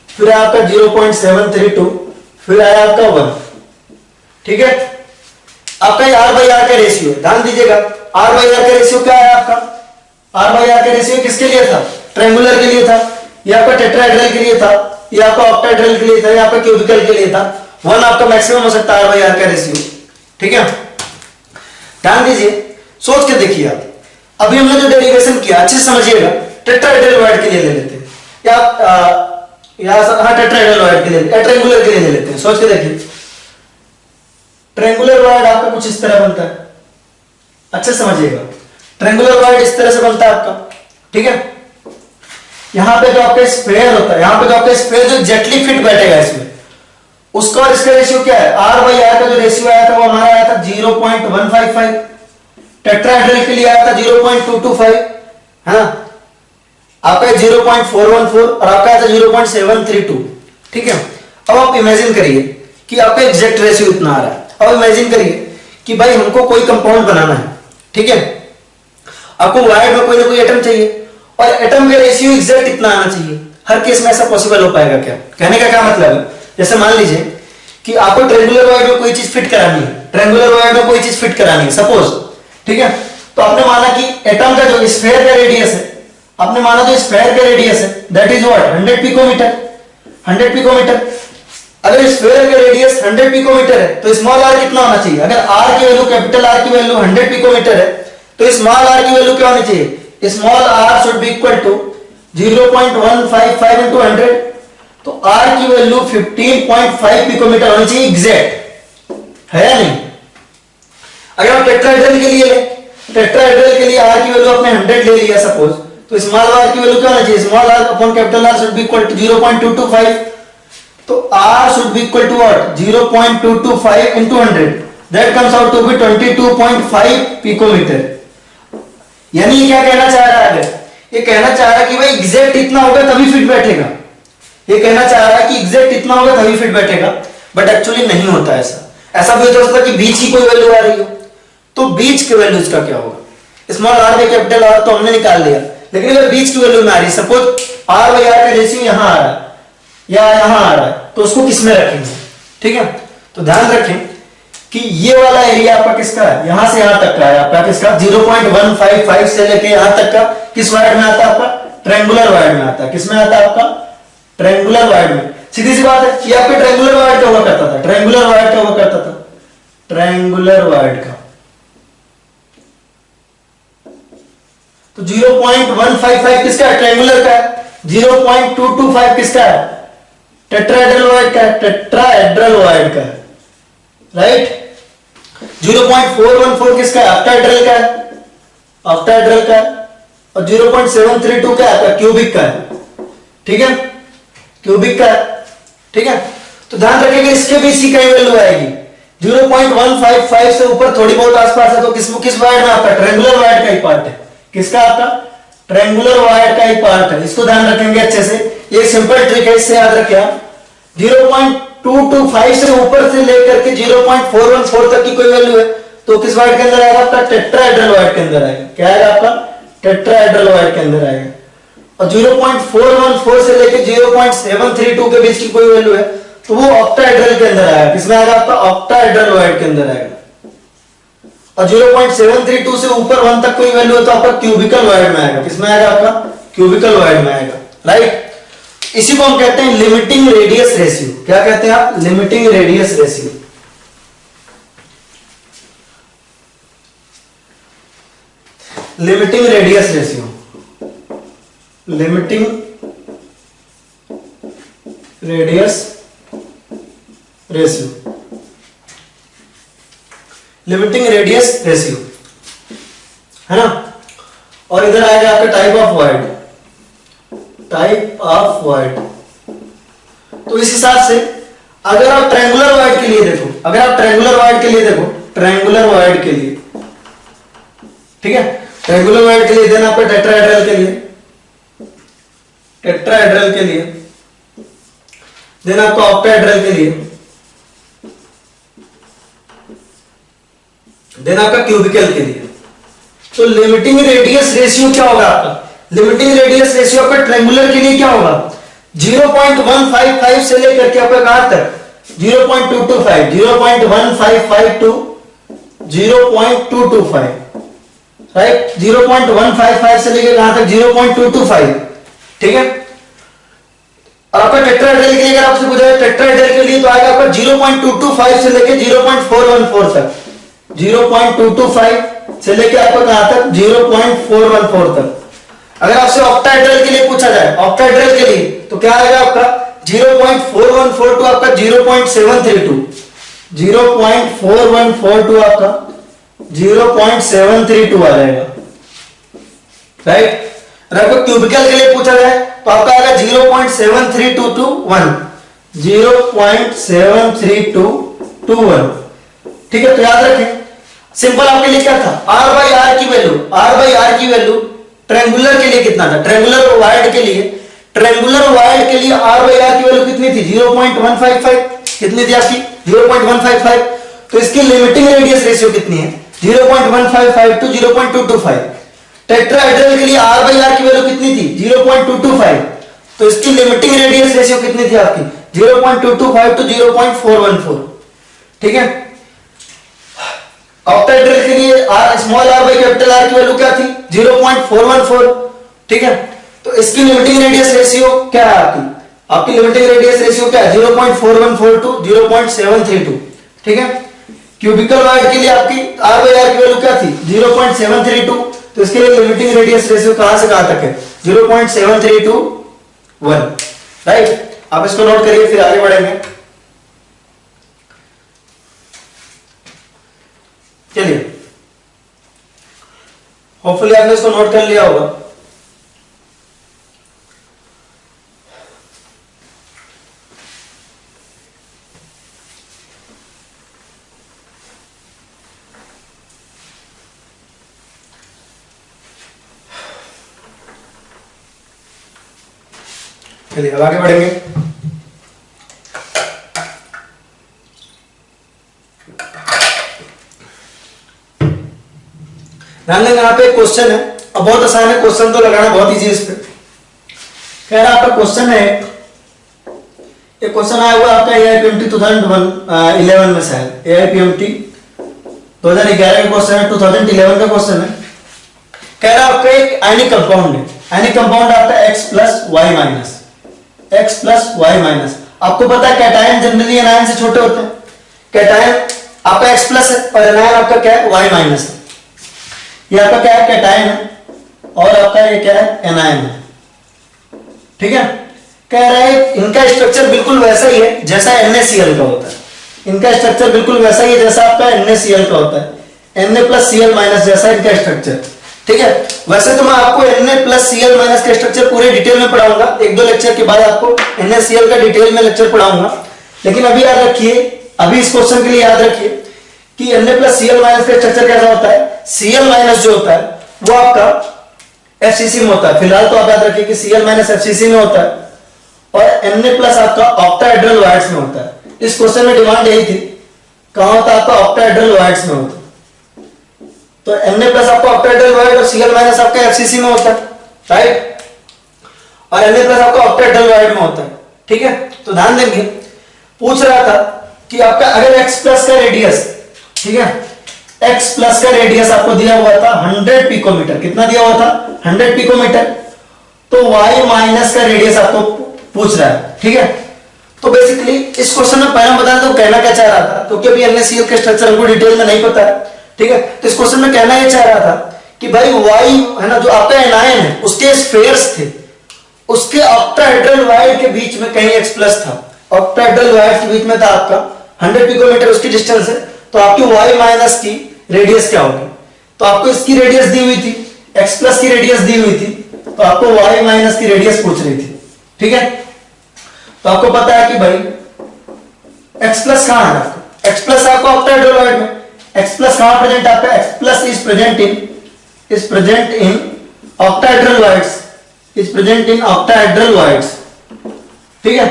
फिर आया आपका 0.732, फिर आया आपका 1, ठीक है। आपका ये आर बाई आर का रेशियो है, ध्यान दीजिएगा। आर बाई आर का रेशियो क्या है आपका? आर बाई आर का रेशियो किसके लिए था? ट्रायंगुलर के लिए था, ये आपका टेट्राहेड्रल के लिए था, ये आपका ऑक्टाहेड्रल के लिए था, ये आपका क्यूबिकल के लिए था। 1 आपका मैक्सिमम हो सकता है आर बाई आर का रेशियो, ठीक है। ध्यान दीजिए, सोच के देखिए आप। अभी हमने जो डेरिवेशन किया अच्छे से समझिएगा। टेट्राहेड्रल वाइड के लिए ले लेते हैं, या हाँ टेट्राहेड्रल वाइड के लिए, ट्रायंगुलर के लिए ले लेते हैं। सोच के देखिए, ट्रायंगुलर वाइड आपका कुछ इस तरह बनता है, अच्छे से समझिएगा। ट्रायंगुलर वाइड इस तरह से बनता है आपका, ठीक है। यहां पे जो आपका स्क्वायर होता है, यहां पे जो आपका स्क्वायर जो एग्जैक्टली फिट बैठेगा इसमें, उसका और इसका रेशियो क्या है? आर बाई आर का जो रेशियो आया था वो हमारा आया था 0.155, टेट्राहेड्रल के लिए आया था 0.225, है ना। आपका 0.414 और आपका आया था 0.732, ठीक है। अब आप इमेजिन करिए कि आपका एग्जैक्ट रेशियो इतना आ रहा है। अब इमेजिन करिए कि भाई हमको कोई कंपाउंड बनाना है, ठीक है। आपको वाइड में कोई ना कोई एटम चाहिए और एटम का रेशियो एग्जैक्ट इतना आना चाहिए। हर केस में ऐसा पॉसिबल हो पाएगा क्या? कहने का क्या मतलब है, जैसे मान लीजिए कि आपको ट्रायंगुलर वाइड में कोई चीज फिट करानी है, ट्रायंगुलर वाइड में कोई चीज फिट करानी है सपोज, ठीक है। तो आपने माना कि एटम का जो स्फीयर का रेडियस है, आपने माना जो स्फीयर का रेडियस है that is what 100 picometre, 100 picometre. अगर स्फीयर का रेडियस 100 पिकोमीटर है तो स्मॉल आर कितना होना चाहिए? अगर आर की वैल्यू कैपिटल आर की वैल्यू 100 पिकोमीटर है तो स्मॉल आर की वैल्यू क्या होनी चाहिए? Small r should be equal to 0.155 into 100, तो आर की वैल्यू 15.5 पिकोमीटर होनी चाहिए एग्जैक्ट, है या नहीं? अगर आप टेट्राहेड्रल के लिए ले, टेट्राहेड्रल के लिए आर की वैल्यू आपने 100 ले लिया सपोज, तो स्मॉल आर की वैल्यू क्या होना चाहिए? Small r upon capital R should be equal to 0.225, तो r should be equal to what 0.225 into 100, that comes out to be 22.5 picometre. यानी ये क्या कहना चाह रहा है? ये कहना चाह रहा है कि भाई एग्जैक्ट इतना होगा तभी फिट बैठेगा। ये कहना चाह रहा है कि एग्जैक्ट इतना होगा तभी फिट बैठेगा, बट एक्चुअली नहीं होता ऐसा। ऐसा भी हो सकता है कि बीच की कोई वैल्यू आ रही हो, तो बीच के वैल्यूज का क्या होगा? Small r by capital R तो हमने निकाल लिया, लेकिन अगर बीच की वैल्यू में आ रही, सपोज आर बाई आर का रेशियो यहां आ रहा है या यहां आ रहा है, तो उसको किसमें रखेंगे? ठीक है, तो ध्यान रखें कि ये वाला एरिया आपका किसका है? यहां से यहां तक का है आपका किसका? 0.155 से लेके यहां तक का किस वाइड में आता है आपका? ट्रायंगुलर वाइड में आता है। किसमें आता है आपका? ट्रायंगुलर वाइड में। सीधी सी बात है, ये आपके ट्रायंगुलर वाइड का हुआ करता था, ट्रायंगुलर वाइड का हुआ करता था, ट्रायंगुलर वाइड का। तो 0.155 किसका है? ट्रायंगुलर का है। 0.225 किसका है? टेट्राहेड्रल वाइड का है, टेट्राहेड्रल वाइड का है, राइट। 0.414 किसका है? ऑक्टाहेड्रल का है, ऑक्टाहेड्रल का है। और 0.732 क्या है? क्यूबिक का है, ठीक है, क्यूबिक का है, ठीक है। तो ध्यान रखिएगा इसके भी इसी का वैल्यू आएगी। 0.155 से ऊपर थोड़ी बहुत आसपास है तो किस वाइड में आपका? ट्रायंगुलर वाइड का ही पार्ट है। किसका? आपका ट्रायंगुलर वाइड का ही पार्ट है। इसको ध्यान रखेंगे अच्छे से, ये सिंपल ट्रिक है, इससे याद रखिए। 0.225 से ऊपर से लेकर के 0.414 तक की कोई वैल्यू है तो किस वाइड के अंदर आएगा? आपका टेट्राहेड्रल वाइड के अंदर आएगा। क्या आएगा आपका? टेट्राहेड्रल वाइड के अंदर आएगा। और 0.414 से लेकर 0.732 के बीच की कोई वैल्यू है तो वो ऑक्टाहेड्रल के अंदर आएगा। किसमें आएगा? आपका ऑक्टाहेड्रल वाइड के अंदर आएगा। और 0.732 से ऊपर 1 तक कोई वैल्यू है तो आपका क्यूबिकल वाइड में आएगा। किसमें आएगा? आपका क्यूबिकल वाइड में आएगा, राइट। इसी को हम कहते हैं लिमिटिंग रेडियस रेशियो। क्या कहते हैं आप? Limiting radius ratio. Limiting radius ratio, limiting radius ratio, limiting radius ratio, है ना। और इधर आएगा आपका type of wide, type of wide. तो इस हिसाब से अगर आप ट्रायंगुलर वाइड के लिए देखो, अगर आप ट्रायंगुलर वाइड के लिए देखो, ट्रायंगुलर वाइड के लिए, ठीक है, ट्रायंगुलर वाइड के लिए देना आपका टेट्राहेड्रल के लिए, टेट्राहेड्रल के लिए देना आपका ऑक्टाहेड्रल के लिए, देना आपका क्यूबिकल के लिए। तो लिमिटिंग रेडियस रेशियो क्या होगा आपका? लिमिटिंग रेडियस रेशियो आपका ट्रायंगुलर के लिए क्या होगा? 0.155 से लेकर के आपका कहां तक? 0.225, 0.155 टू 0.225, राइट, 0.155 से लेकर कहां तक 0.225, ठीक है। और आपका टेट्राहेड्रल के लिए अगर आपसे पूछा जाए टेट्राहेड्रल के लिए तो आएगा आपका 0.225 से लेकर 0.414 तक, 0.225 से लेकर आपको कहां तक 0.414 तक। अगर आपसे ऑक्टाहेड्रल के लिए पूछा जाए, ऑक्टाहेड्रल के लिए तो क्या आएगा आपका 0.4142 आपका 0.732, 0.4142 आपका 0.732 आ जाएगा, राइट। अगर आपको क्यूबिकल के लिए पूछा जाए तो आपका आएगा 0.7321, 0.7321, ठीक है। तो याद रखें, सिंपल आपके लिए क्या था, r बाई आर की वैल्यू ट्रायंगुलर के लिए कितना था, ट्रायंगुलर वायर्ड के लिए r बाई आर की वैल्यू कितनी थी 0.155, कितनी थी आपकी 0.155। तो इसकी लिमिटिंग रेडियस रेशियो कितनी है 0.155 टू 0.225। टेट्राहेड्रल के लिए r बाई आर की वैल्यू कितनी थी 0.225, तो इसकी लिमिटिंग रेडियस रेशियो कितनी थी आपकी 0.225 टू 0.414, ठीक है। ऑक्टाहेड्रल के लिए small r by capital R की वैल्यू क्या थी 0.414, ठीक है। तो इसकी लिमिटिंग रेडियस रेशियो क्या है आपकी लिमिटिंग रेडियस रेशियो क्या है 0.414 टू 0.732, ठीक है। क्यूबिकल वायर्ड के लिए आपकी r बाई आर की वैल्यू क्या थी 0.732, तो इसके लिए लिमिटिंग रेडियस रेशियो कहां से कहां तक है 0.7321, राइट। आप इसको नोट करिए फिर आगे बढ़ेंगे। चलिए, होपफुली आपने इसको नोट कर लिया होगा। चलिए अब आगे बढ़ेंगे। ध्यान देंगे, यहाँ पे एक क्वेश्चन है, अब बहुत आसान है, क्वेश्चन तो लगाना बहुत इजी है इस पे। कह रहा आपका क्वेश्चन है, ये क्वेश्चन आया हुआ आपका AIPMT 2011 में शायद, AIPMT 2011 का क्वेश्चन है, 2011 का क्वेश्चन है। कह रहा आपका एक आयनिक कंपाउंड है, आयनिक कंपाउंड आपका X प्लस वाई माइनस। आपको पता है कैटायन जनरली एनायन से छोटे होते हैं, कैटायन आपका X प्लस है और एनायन आपका क्या है Y माइनस है। ये आपका क्या है कैटायन है और आपका ये क्या है एनायन है, ठीक है। कह रहा है इनका स्ट्रक्चर बिल्कुल वैसा ही है जैसा NaCl का होता है, इनका स्ट्रक्चर बिल्कुल वैसा ही है जैसा आपका NaCl का होता है, Na प्लस Cl माइनस जैसा इनका स्ट्रक्चर, ठीक है। वैसे तो मैं आपको Na प्लस Cl माइनस का स्ट्रक्चर पूरे डिटेल में पढ़ाऊंगा, एक दो लेक्चर के बाद आपको NaCl का डिटेल में लेक्चर पढ़ाऊंगा। लेकिन अभी याद रखिए, अभी इस क्वेश्चन के लिए याद रखिए कि Na प्लस Cl माइनस का स्ट्रक्चर कैसा होता है। Cl माइनस जो होता है वो आपका FCC में होता है, फिलहाल तो आप याद रखिए कि Cl माइनस FCC में होता है और Na प्लस आपका ऑक्टाहेड्रल वायर्स में होता है। इस क्वेश्चन में डिमांड यही थी, कहां होता है आपका ऑक्टाहेड्रल वायर्स में होता है। तो Na प्लस आपका ऑक्टाहेड्रल वायर्ड और Cl माइनस आपका FCC में होता है, राइट, और Na प्लस आपका ऑक्टाहेड्रल वायर्ड में होता है, ठीक है। तो ध्यान देंगे, पूछ रहा था कि आपका अगर X प्लस का रेडियस, ठीक है, X प्लस का रेडियस आपको दिया हुआ था 100 पिकोमीटर, कितना दिया हुआ था 100 पिकोमीटर, तो Y माइनस का रेडियस आपको पूछ रहा है, ठीक है। तो बेसिकली इस क्वेश्चन में पहले बता दो कहना क्या चाह रहा था, क्योंकि अभी NaCl के स्ट्रक्चर हमको डिटेल में नहीं पता है, ठीक है। तो इस क्वेश्चन में कहना ये चाह रहा था कि भाई Y है ना, जो आपका एनायन है उसके स्फेयर्स थे, उसके ऑक्टाहेड्रल वायर के बीच में कहीं X प्लस था, ऑक्टाहेड्रल वायर के बीच में था आपका 100 पिकोमीटर उसकी डिस्टेंस है, तो आपकी Y माइनस की रेडियस क्या होगी। तो आपको इसकी रेडियस दी हुई थी, X प्लस की रेडियस दी हुई थी, तो आपको Y माइनस की रेडियस पूछ रही थी, ठीक है। तो आपको पता है कि भाई X प्लस कहां है आपका, X प्लस आपका ऑक्टाहेड्रल वायर में, X प्लस कहां प्रेजेंट आपका, X plus is present in octahedral wires, ठीक है।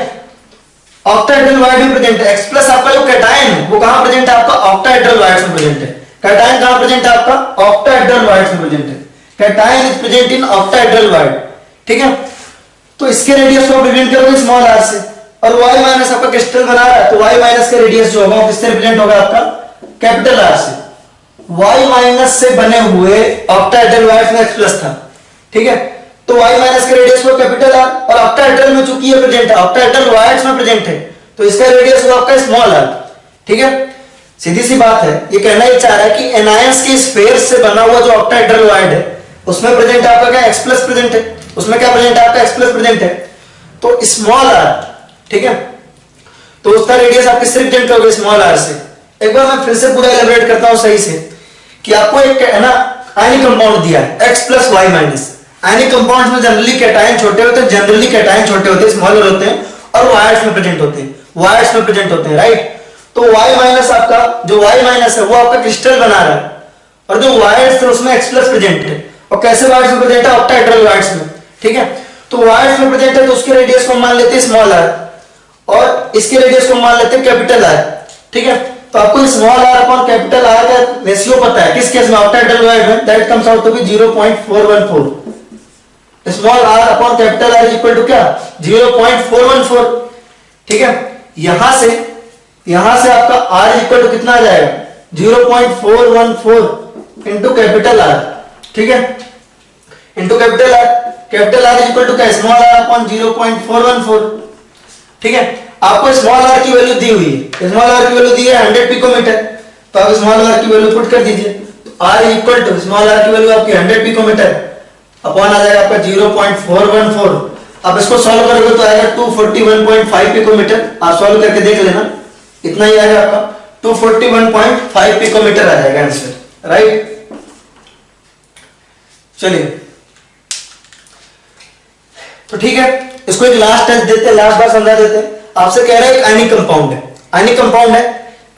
ऑक्टाहेड्रल वायर में प्रेजेंट है। X प्लस आपका जो कैटायन है वो कहां प्रेजेंट है आपका ऑक्टाहेड्रल वायर्स में प्रेजेंट है। कैटायन कहां प्रेजेंट है आपका ऑक्टाहेड्रल वायर्स में प्रेजेंट है। Cation is present in octahedral wire, ठीक है। तो इसके रेडियस को रिप्रेजेंट करोगे स्मॉल r से, और y माइनस आपका क्रिस्टल बना रहा है तो y माइनस का रेडियस जो होगा वो किससे रिप्रेजेंट होगा आपका कैपिटल R से। Y माइनस से बने हुए ऑक्टाहेड्रल वायर्स में X प्लस था, ठीक है। तो Y माइनस के रेडियस को कैपिटल R, और ऑक्टाहेड्रल में चूंकि ये प्रेजेंट है, ऑक्टाहेड्रल वायर्स में प्रेजेंट है, तो इसका रेडियस हुआ आपका स्मॉल r, ठीक है। सीधी सी बात है, ये कहना ही चाह रहा है कि एनायंस के स्फीयर से बना हुआ जो ऑक्टाहेड्रल वायर है उसमें प्रेजेंट आपका क्या X प्लस प्रेजेंट है, उसमें क्या प्रेजेंट है आपका X प्लस प्रेजेंट है, तो स्मॉल r, ठीक है। तो उसका रेडियस आप किससे रिप्रेजेंट करोगे, स्मॉल r से। एक बार मैं फिर से पूरा एलिब्रेट करता हूं सही से, कि आपको एक है ना आयनिक कंपाउंड दिया है X plus Y minus. Ionic compounds में जनरली कैटायन छोटे होते हैं, जनरली कैटायन छोटे होते हैं, स्मॉलर होते हैं, और वायर्स में प्रेजेंट होते हैं, वायर्स में प्रेजेंट होते हैं, राइट। तो Y माइनस आपका जो Y माइनस है वो आपका क्रिस्टल बना रहा है, और जो वायर्स है उसमें X प्लस प्रेजेंट है। और कैसे वायर्स में प्रेजेंट है, ऑक्टाहेड्रल वायर्स में, ठीक है। तो वायर्स में प्रेजेंट है तो उसके रेडियस को मान लेते हैं स्मॉल r, और इसके रेडियस को मान लेते हैं कैपिटल R, ठीक है। तो आपको small r upon capital R का रेशियो पता है किस केस में, ऑक्टाहेड्रल वायर में, that comes out to be 0.414। Small r upon capital R equal to क्या, 0.414, ठीक है। यहां से आपका r इक्वल टू कितना आ जाएगा, 0.414 इंटू कैपिटल R, ठीक है, into capital R। Capital R equal to क्या, स्मॉल r अपॉन 0.414, ठीक है। आपको स्मॉल r की वैल्यू दी हुई है, स्मॉल r की वैल्यू दी है 100 पिकोमीटर, तो आप स्मॉल r की वैल्यू पुट कर दीजिए। तो r equal to small r की वैल्यू आपकी 100 पिकोमीटर अपॉन आ जाएगा आपका 0.414। अब इसको सॉल्व करोगे तो आएगा 241.5 पिकोमीटर। आप सॉल्व करके देख लेना, इतना ही आएगा आपका 241.5 पिकोमीटर आ जाएगा आंसर, राइट। चलिए तो ठीक है, इसको एक लास्ट टेस्ट देते हैं, लास्ट बार समझा देते हैं। आपसे कह रहा है एक आयनिक कंपाउंड है, आयनिक कंपाउंड है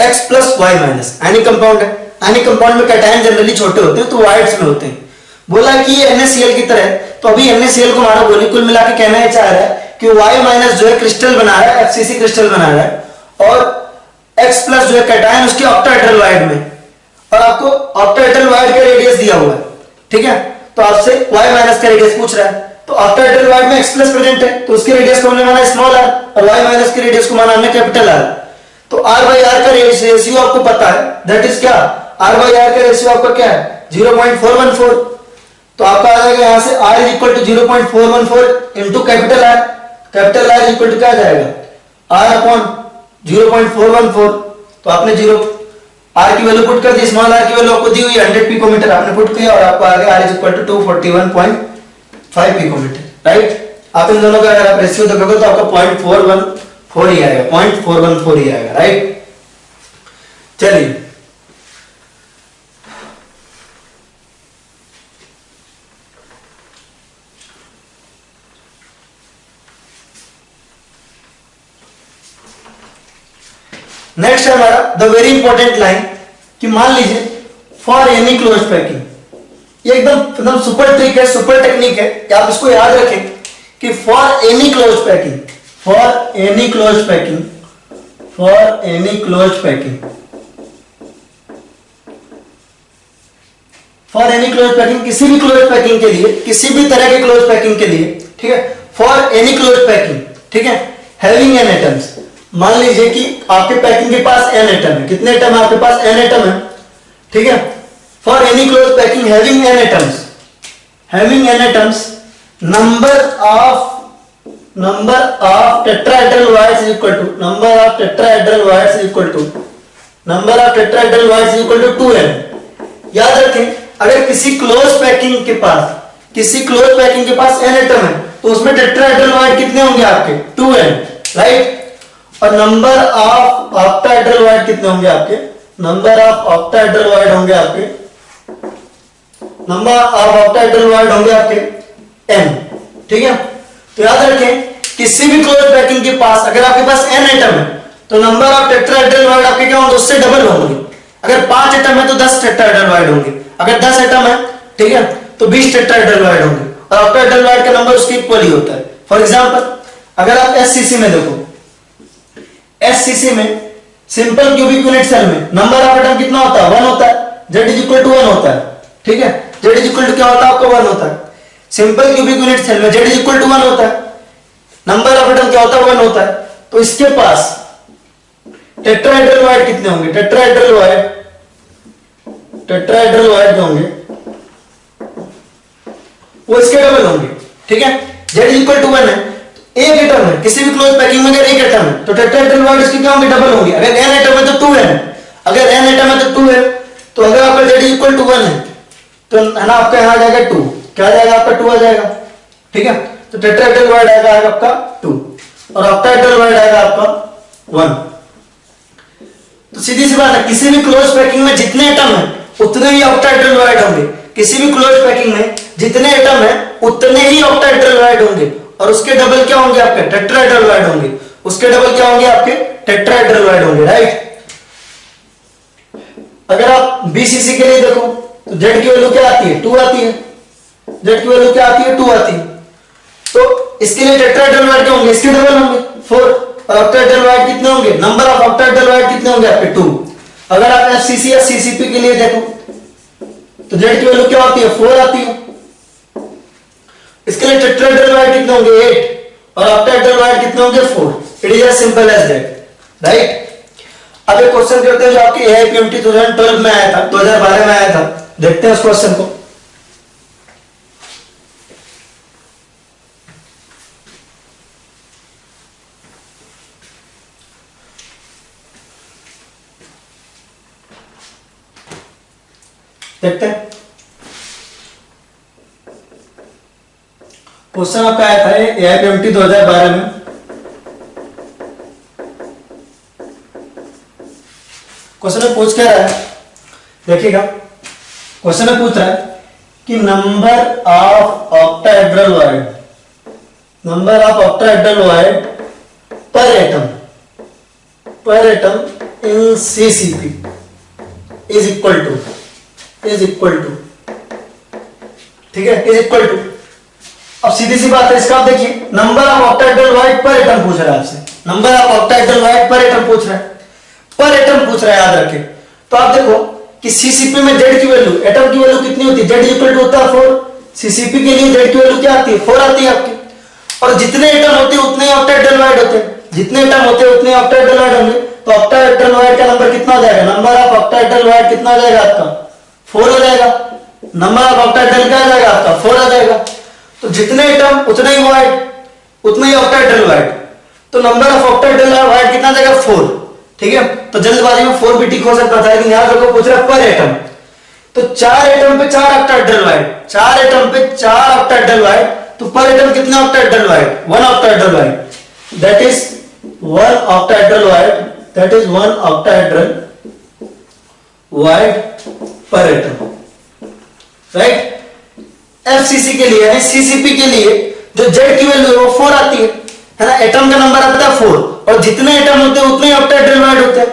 X plus Y minus, ionic compound है। आयनिक कंपाउंड में कैटायन जनरली छोटे होते हैं तो वायर्स में होते हैं। बोला कि ये NaCl की तरह है, तो अभी NaCl को हमारा मोलिक्यूल मिला के कहना है चाह रहा है कि Y माइनस जो है क्रिस्टल बना रहा है, FCC क्रिस्टल बना रहा है, और X प्लस जो है कैटायन उसके ऑक्टाहेड्रल वायर में, और आपको ऑक्टाहेड्रल वायर का रेडियस दिया हुआ है, ठीक है। तो आपसे Y माइनस का रेडियस पूछ रहा है, तो ऑक्टाहेड्रल वायर में X प्लस प्रेजेंट है तो उसके रेडियस को हमने माना स्मॉल r, और Y माइनस के रेडियस को माना हमने कैपिटल R। तो R बाई R का रेशियो आपको पता है, दैट इज क्या, R बाई R का रेशियो आपका क्या है, 0.414। तो आपका आ जाएगा यहां से R is equal to 0.414 into capital R। Capital R equal to क्या आ जाएगा, R अपॉन 0.414। तो आपने R की वैल्यू पुट कर दी, स्मॉल r की वैल्यू आपको दी हुई है 100 पिकोमीटर, आपने पुट किया और आपको आ गया R is equal to 241.5 picometre, right. आप इन दोनों का अगर आप रेशियो देखोगे तो आपका 0.414 ही आएगा, 0.414 ही आएगा, राइट। चलिए नेक्स्ट है हमारा द वेरी इंपॉर्टेंट लाइन, कि मान लीजिए फॉर एनी क्लोज पैकिंग, ये एकदम सुपर ट्रिक है, सुपर टेक्निक है कि आप इसको याद रखें कि for any close packing, for any close packing, for any close packing, for any close packing, किसी भी क्लोज पैकिंग के लिए, किसी भी तरह के क्लोज पैकिंग के लिए, ठीक है, फॉर एनी क्लोज पैकिंग, ठीक है, हैविंग एन एटम्स। मान लीजिए कि आपके पैकिंग के पास n एटम है, कितने एटम है आपके पास, n एटम है, ठीक है। For any close packing having n atoms, having n atoms, number of tetrahedral voids is equal to, number of tetrahedral voids is equal to, number of tetrahedral voids is equal to 2n। याद रखें, अगर किसी close packing के पास, किसी close packing के पास n atom है तो उसमें टेट्राहेड्रल वायर कितने होंगे आपके, 2n, राइट। और नंबर ऑफ ऑक्टाहेड्रल वायर कितने होंगे आपके, नंबर ऑफ ऑक्टाहेड्रल वायर होंगे आपके, नंबर ऑफ ऑक्टाहेड्रल वायर होंगे आपके n, ठीक है। तो याद रखें किसी भी क्लोज पैकिंग के पास अगर आपके पास n एटम है तो नंबर ऑफ टेट्राहेड्रल वायर आपके क्या होंगे, उससे डबल होंगे। अगर 5 एटम है तो 10 टेट्राहेड्रल वायर होंगे, अगर 10 एटम है, ठीक है, तो 20 टेट्राहेड्रल वायर होंगे, और ऑक्टाहेड्रल वायर का नंबर उसके इक्वल ही होता है। फॉर एग्जांपल अगर आप SCC में देखो, SCC में सिंपल क्यूबिक यूनिट सेल में नंबर ऑफ एटम कितना होता है, 1 होता है, Z इज इक्वल टू 1 होता है, ठीक है, Z इज इक्वल टू क्या होता है आपका, 1 होता है। सिंपल क्यूबिक यूनिट सेल में Z इज इक्वल टू 1 होता है, नंबर ऑफ एटम क्या होता है, 1 होता है। तो इसके पास टेट्राहेड्रल वायर कितने होंगे, टेट्राहेड्रल टेट्राहेड्रल वाइड जो होंगे वो इसके डबल होंगे, ठीक है। Z इक्वल टू 1 है, एक एटम है, किसी भी क्लोज पैकिंग में अगर एक एटम है तो टेट्राहेड्रल वाइड इसकी क्या होंगे, डबल होंगे। अगर n एटम है तो 2n है, अगर n एटम है तो 2 है। तो अगर आपका Z इक्वल टू 1 है तो है ना आपका यहां आ जाएगा 2, क्या आ जाएगा आपका 2 आ जाएगा, ठीक है। तो टेट्राहेड्रल वाइड आएगा आपका 2 और ऑक्टाहेड्रल वाइड आएगा आपका 1। तो सीधी सी बात है, किसी भी क्लोज पैकिंग में जितने एटम है उतने ही ऑक्टाहेड्रल वाइड होंगे, किसी भी क्लोज पैकिंग में जितने एटम है उतने ही ऑक्टाहेड्रल वाइड होंगे और उसके डबल क्या होंगे आपके टेट्राहेड्रल वाइड होंगे, उसके डबल क्या होंगे आपके टेट्राहेड्रल वाइड होंगे, राइट। अगर आप बीसीसी के लिए देखो तो Z की वैल्यू क्या आती है 2 आती है, Z की वैल्यू क्या आती है 2 आती है। तो इसके लिए टेट्राहेड्रल वाइड क्या होंगे, इसके डबल होंगे 4 और ऑक्टाहेड्रल वाइड कितने होंगे, नंबर ऑफ ऑक्टाहेड्रल वाइड कितने होंगे आपके 2। अगर आप एफसीसी या सीसीपी के लिए देखो तो Z की वैल्यू क्या होती है 4 आती है, इसके लिए टेट्राहेड्रल वाइड कितने होंगे 8 और ऑक्टाहेड्रल वाइड कितने होंगे 4। It is as simple as that, right. अब एक क्वेश्चन करते हैं जो आपके एआईपीएमटी 2012 में आया था, 2012 में आया था, देखते हैं उस क्वेश्चन को। देखते हैं क्वेश्चन आपका आया था एआईपीएमटी 2012 में। क्वेश्चन में पूछ क्या रहा है, देखिएगा क्वेश्चन में पूछ रहा है कि number of octahedral void, number of octahedral void पर atom in CCP is equal to, ठीक है, इज इक्वल टू। अब सीधी सी बात है, इसका आप देखिए नंबर ऑफ ऑक्टाहेड्रल वाइड पर एटम पूछ रहा है आपसे, नंबर ऑफ ऑक्टाहेड्रल वाइड पर एटम पूछ रहा है, पर एटम पूछ रहा है, याद रखें। तो आप देखो कि सीसीपी में Z की वैल्यू, एटम की वैल्यू कितनी होती है, Z इक्वल टू होता है 4। सीसीपी के लिए Z की वैल्यू क्या आती है 4 आती है आपकी, और जितने एटम होते हैं उतने ऑक्टाहेड्रल वाइड होते हैं, जितने एटम होते हैं उतने ऑक्टाहेड्रल वाइड होंगे। तो ऑक्टाहेड्रल वाइड का नंबर कितना हो जाएगा, नंबर ऑफ ऑक्टाहेड्रल वाइड कितना हो जाएगा आपका 4 हो जाएगा, नंबर ऑफ ऑक्टाहेड्रल क्या आ जाएगा आपका 4 आ जाएगा। तो जितने एटम उतने ही वाइड, उतने ही ऑक्टाहेड्रल वाइड, तो नंबर ऑफ ऑक्टाहेड्रल वाइड कितना आ जाएगा 4, ठीक है। तो जल्दबाजी में 4 भी ठीक हो सकता था, लेकिन यहां पर पूछ रहा है पर एटम। तो 4 एटम पे 4 ऑक्टाहेड्रल वाइड, 4 एटम पे 4 ऑक्टाहेड्रल वाइड, तो पर एटम कितने octahedral wide 1 octahedral wide, that is 1 octahedral wide, that is 1 octahedral void पर एटम, राइट। एफसीसी के लिए यानी सीसीपी के लिए जो Z की वैल्यू है वो 4 आती है ना, एटम का नंबर आता है 4 और जितने एटम होते हैं उतने ऑक्टाहेड्रल वाइड होते हैं।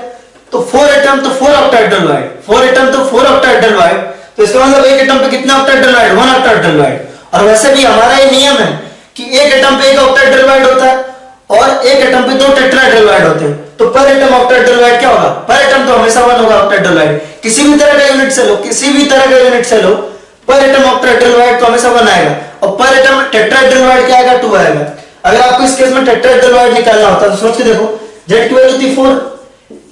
तो 4 एटम तो 4 ऑक्टाहेड्रल वाइड, 4 एटम तो 4 ऑक्टाहेड्रल वाइड, तो इसका मतलब एक एटम पे कितने ऑक्टाहेड्रल वाइड 1 ऑक्टाहेड्रल वाइड। और वैसे भी हमारा ये नियम है कि एक एटम पे एक ऑक्टाहेड्रल वाइड होता है और एक एटम पे 2 टेट्राहेड्रल वाइड होते हैं। तो पर एटम ऑक्टाहेड्रल वाइड क्या होगा, पर एटम तो हमेशा 1 होगा ऑक्टाहेड्रल वाइड, किसी भी तरह का यूनिट से लो, किसी भी तरह का यूनिट से लो, पर एटम ऑक्टाहेड्रल वाइड तो हमेशा 1 आएगा और पर एटम टेट्राहेड्रल वाइड क्या आएगा 2 आएगा। अगर आपको इस केस में टेट्राहेड्रल वाइड निकालना होता है तो सोच के देखो, Z की वैल्यू थी 4,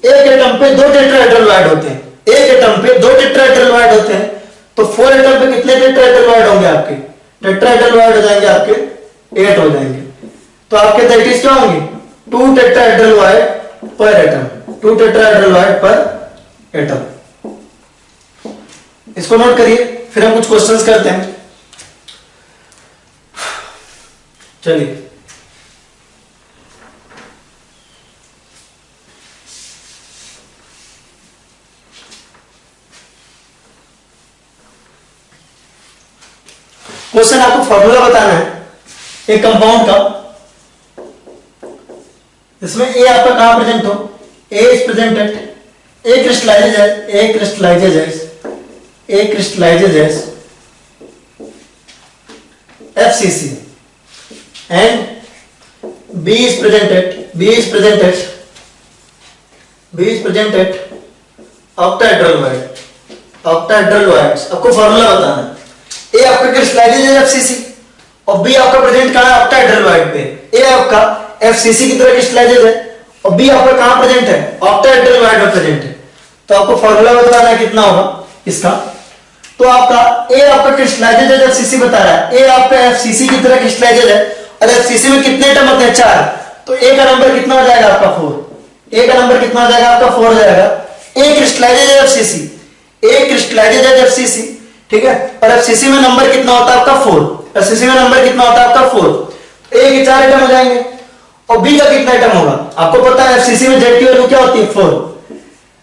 एक एटम पे 2 टेट्राहेड्रल वाइड होते हैं, एक एटम पे 2 टेट्राहेड्रल वाइड होते हैं, तो 4 एटम पे कितने टेट्राहेड्रल वाइड होंगे आपके, टेट्राहेड्रल वाइड हो जाएंगे आपके 8 हो जाएंगे। तो आपके दैट इज क्या होंगे 2 टेट्राहेड्रल वाइड पर एटम, 2 टेट्राहेड्रल वाइड पर एटम। इसको नोट करिए, फिर हम कुछ क्वेश्चंस करते हैं। चलिए क्वेश्चन आपको फॉर्मूला बताना है एक कंपाउंड का, इसमें ए आपका कहां प्रेजेंट हो, A is present at A crystallizes as, A crystallizes as, A crystallizes as FCC and B is present at octahedral wide, octahedral wides। आपको फॉर्मूला बताना है, ए आपका क्रिस्टलाइजेज है FCC और बी आपका प्रेजेंट कहां है ऑक्टाहेड्रल वाइड पे। ए आपका FCC की तरह क्रिस्टलाइजेज है और बी आपका कहां प्रेजेंट है ऑक्टाहेड्रल वाइड में प्रेजेंट है। तो आपको फॉर्मूला बताना है कितना होगा, इसका, तो आपका ए आपका क्रिस्टलाइजेज है, एफसीसी बता रहा है, ए आपका एफसीसी की तरह क्रिस्टलाइजेज है, और एफसीसी में कितने एटम होते हैं? 4, तो ए का नंबर कितना हो जाएगा आपका? 4। ए का नंबर कितना हो जाएगा आपका? 4 हो जाएगा। ए क्रिस्टलाइजेज है एफसीसी, ए क्रिस्टलाइजेज है एफसीसी, ठीक है, और एफसीसी में नंबर कितना होता है आपका? 4। एफसीसी में नंबर कितना होता है आपका? 4। ए के 4 एटम हो जाएंगे, और बी का कितना एटम होगा? आपको पता है एफसीसी में जेड की वैल्यू क्या होती है? 4।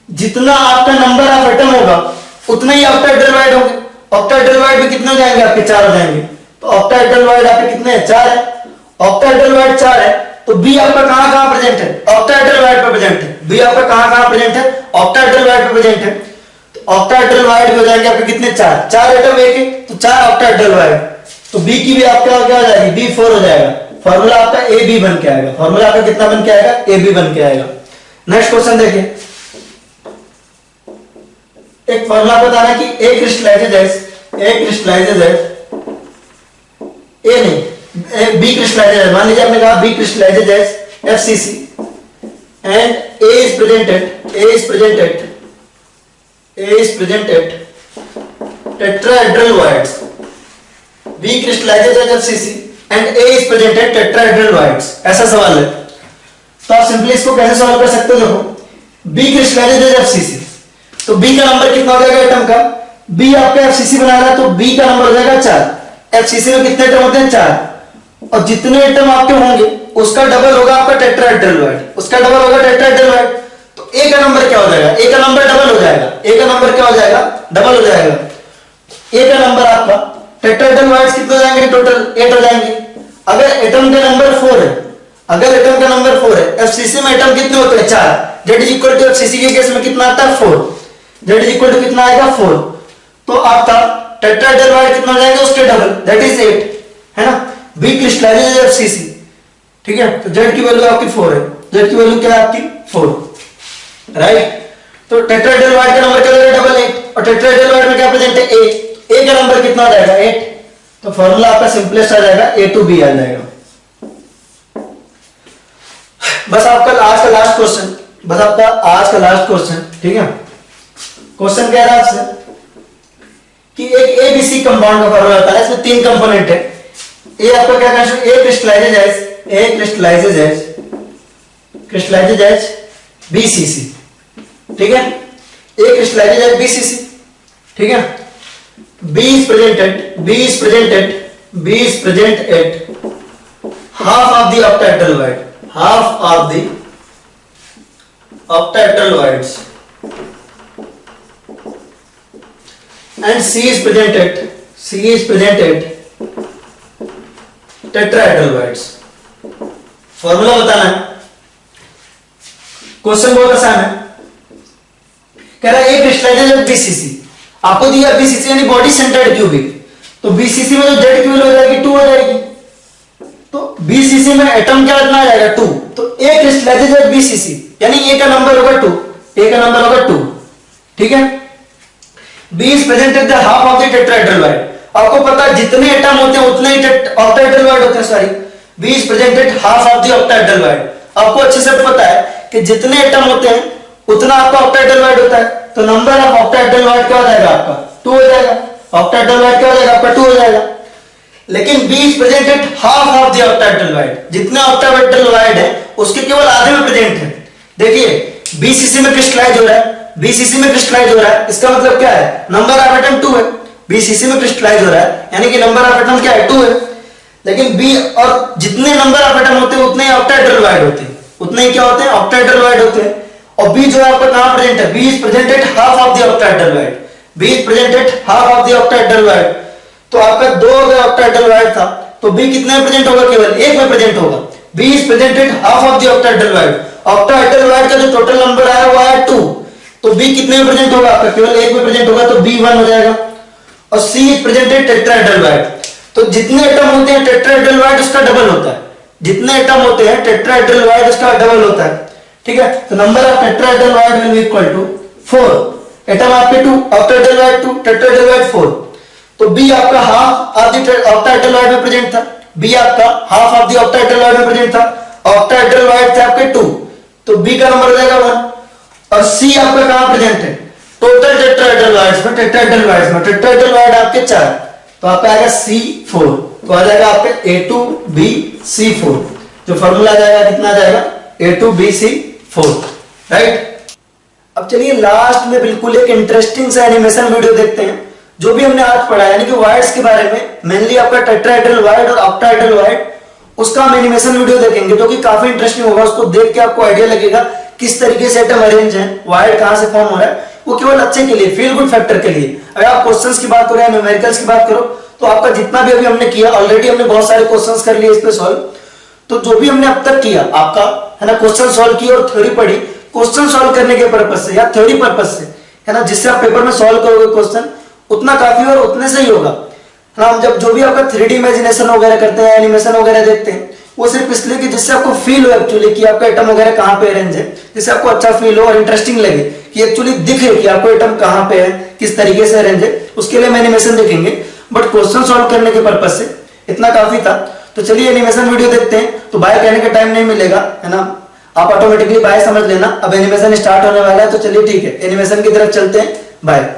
जितना आपका नंबर ऑफ एटम होगा उतना ही ऑक्टाहेड्रल वाइड होंगे। ऑक्टाहेड्रल वाइड में कितने हो जाएंगे आपके? 4 हो जाएंगे। तो ऑक्टाहेड्रल वाइड आपके कितने हैं? 4 है। ऑक्टाहेड्रल वाइड 4 है, तो बी आपका कहां कहां प्रेजेंट है? ऑक्टाहेड्रल वाइड पर प्रेजेंट है। बी आपका कहां कहां प्रेजेंट है? ऑक्टाहेड्रल वाइड पर प्रेजेंट है। तो ऑक्टाहेड्रल वाइड में हो जाएंगे आपके कितने? 4। 4 एटम एक, तो 4 ऑक्टाहेड्रल वाइड। तो बी की भी आपका क्या हो जाएगी? बी 4 हो जाएगा। फॉर्मूला आपका ए बी बन के आएगा। फॉर्मूला आपका कितना बन के आएगा? ए बी बन के आएगा। नेक्स्ट क्वेश्चन देखिए, एक फॉर्मूला बताना कि ए क्रिस्टलाइजेज है, ए क्रिस्टलाइजेज है, ए नहीं बी क्रिस्टलाइजेज है। मान लीजिए आपने कहा बी क्रिस्टलाइजेज है FCC and A is presented, A is presented, A is presented tetrahedral voids. B crystallizes है FCC and A is presented tetrahedral voids, ऐसा सवाल है। तो आप सिंपली इसको कैसे सॉल्व कर सकते हो? देखो, बी क्रिस्टलाइजेज है एफसीसी, तो बी का नंबर कितना हो जाएगा एटम का? बी आपका एफसीसी बना रहा है, तो बी का नंबर हो जाएगा 4। एफसीसी में कितने एटम होते हैं? 4, और जितने एटम आपके होंगे उसका डबल होगा आपका टेट्राहेड्रल वाइड, उसका डबल होगा टेट्राहेड्रल वाइड। तो ए का नंबर क्या हो जाएगा? ए का नंबर डबल हो जाएगा। ए का नंबर क्या हो जाएगा? डबल हो जाएगा। ए का नंबर आपका टेट्राहेड्रल वाइड्स कितने हो जाएंगे? टोटल 8 हो जाएंगे। अगर एटम का नंबर 4 है, अगर एटम का नंबर 4 है, एफसीसी में एटम कितने होते हैं? 4। Z is equal to FCC के केस में कितना आता है? 4। जेड इज इक्वल टू कितना आएगा? 4। तो आपका टेट्राहेड्रल वाइड कितना हो जाएगा? उसके डबल, दैट इज 8, है ना। बी क्रिस्टलाइजेज एफसीसी, ठीक है, तो जेड की वैल्यू आपकी 4 है। जेड की वैल्यू क्या है आपकी? 4, राइट। तो टेट्राहेड्रल वाइड का नंबर क्या हो जाएगा? डबल 8, और टेट्राहेड्रल वाइड में क्या प्रेजेंट है? ए। ए का नंबर कितना हो जाएगा? 8। तो फॉर्मूला आपका सिंपलेस्ट आ जाएगा, ए टू बी आ जाएगा। बस आपका आज का लास्ट क्वेश्चन, बस आपका आज का लास्ट क्वेश्चन, ठीक है। क्वेश्चन कह रहा है आपसे कि एक एबीसी कंपाउंड का फॉर्मूला होता है, इसमें 3 कंपोनेंट है। ए आपका क्या कहना है? A crystallizes as, A crystallizes as, crystallizes as BCC, ठीक है। ए क्रिस्टलाइजेज एज बीसीसी, ठीक है। B is presented, B is presented, B is present at half of the octahedral void, half of the octahedral voids, and C is presented tetrahedral voids। Formula बताना है, question बहुत आसान है। कह रहा है ए क्रिस्टलाइजेज एट बीसीसी, आपको दिया बीसीसी यानी बॉडी सेंटर्ड क्यूबिक, तो बीसीसी में जो जेड की वैल्यू हो जाएगी 2 हो जाएगी। तो बीसीसी में एटम क्या रखना आ जाएगा? 2। तो ए क्रिस्टलाइजेज एट बीसीसी यानी ए का नंबर होगा 2, ए का नंबर होगा 2, ठीक है। B is presented the half of the tetrahedral void, आपको पता है जितने एटम होते हैं उतने ही ऑक्टाहेड्रल वाइड होते हैं, sorry. B is presented half of the octahedral void, आपको अच्छे से पता है कि जितने एटम होते हैं उतना आपका ऑक्टाहेड्रल वाइड होता है। तो नंबर ऑफ ऑक्टाहेड्रल वाइड क्या हो जाएगा आपका? 2 हो जाएगा। ऑक्टाहेड्रल वाइड क्या हो जाएगा आपका? 2 हो जाएगा। लेकिन B is presented half of the octahedral wide, जितने ऑक्टाहेड्रल वाइड है उसके केवल आधे में प्रेजेंट है। देखिए बीसीसी में क्रिस्टलाइज हो रहा है, बीसीसी में क्रिस्टलाइज हो रहा है, इसका मतलब क्या है? नंबर ऑफ एटम 2 है। बीसीसी में क्रिस्टलाइज हो रहा है यानी कि नंबर ऑफ एटम क्या है? 2 है। लेकिन बी और जितने नंबर ऑफ एटम होते हैं उतने ही ऑक्टाहेड्रल वाइड होते हैं, उतने ही क्या होते हैं? ऑक्टाहेड्रल वाइड होते हैं। और बी जो है आपका कहां प्रेजेंट है? B is presented half of the octahedral void, B is presented half of the octahedral void. तो आपका 2 अगर ऑक्टाहेड्रल वाइड था तो बी कितने में प्रेजेंट होगा? केवल 1 में प्रेजेंट होगा। B is presented half of the octahedral void, octahedral void का जो टोटल नंबर आया वो आया 2, तो बी कितने में प्रेजेंट होगा? आपका केवल 1 में प्रेजेंट होगा, तो बी 1 हो जाएगा। और सी इज प्रेजेंटेड टेट्राहेड्रल वाइड, तो जितने एटम होते हैं टेट्राहेड्रल वाइड उसका डबल होता है, जितने एटम होते हैं टेट्राहेड्रल वाइड उसका डबल होता है, ठीक है। तो number of tetrahedral void will be equal to 4। Atom आपके 2, ऑक्टाहेड्रल वाइड 2, टेट्राहेड्रल वाइड 4। तो बी आपका half of the octahedral wide में प्रेजेंट था, बी आपका half of the octahedral wide में प्रेजेंट था। ऑक्टाहेड्रल वाइड थे आपके 2, तो बी का नंबर हो जाएगा 1। और सी आपका कहां प्रेजेंट है? टोटल टेट्राहेड्रल वाइड्स में आपके 4, तो आप पे आएगा C4, तो आ जाएगा आपके A2BC4, जो फॉर्मूला आ जाएगा कितना आ जाएगा A2BC4, राइट। अब चलिए लास्ट में बिल्कुल एक इंटरेस्टिंग सा एनिमेशन वीडियो देखते हैं। जो भी हमने आज पढ़ा यानी कि वाइड्स के बारे में, मेनली आपका टेट्राहेड्रल वाइड और ऑक्टाहेड्रल वाइड, उसका हम एनिमेशन वीडियो देखेंगे जो कि काफी इंटरेस्टिंग होगा। उसको देख के आपको आइडिया लगेगा किस तरीके से एटम अरेंज है, वाइड कहां से फॉर्म हो रहा है। वो केवल अच्छे के लिए, फील गुड फैक्टर के लिए। अगर आप क्वेश्चंस की बात करो या न्यूमेरिकल्स की बात करो, तो आपका जितना भी अभी हमने किया, ऑलरेडी हमने बहुत सारे क्वेश्चंस कर लिए इस पे सॉल्व। तो जो भी हमने अब तक किया आपका है ना, क्वेश्चन सॉल्व किया और थ्योरी पढ़ी, क्वेश्चन सॉल्व करने के पर्पज से या थ्योरी पर्पज से, है ना, जिससे आप पेपर में सॉल्व करोगे क्वेश्चन, उतना काफी और उतने से ही होगा। हम जब जो भी आपका 3D इमेजिनेशन वगैरह करते हैं, एनिमेशन वगैरह देखते हैं, वो सिर्फ इसलिए कि जिससे आपको फील हो एक्चुअली कि आपका एटम वगैरह कहां पे अरेंज है, जिससे आपको अच्छा फील हो और इंटरेस्टिंग लगे कि एक्चुअली दिखे कि आपको एटम कहां पे है, किस तरीके से अरेंज है, उसके लिए हम एनिमेशन देखेंगे। बट क्वेश्चन सॉल्व करने के पर्पज से इतना काफी था। तो चलिए एनिमेशन वीडियो देखते हैं। तो बाय कहने का टाइम नहीं मिलेगा, है ना, आप ऑटोमेटिकली बाय समझ लेना। अब एनिमेशन स्टार्ट होने वाला है, तो चलिए ठीक है, एनिमेशन की तरफ चलते हैं। बाय।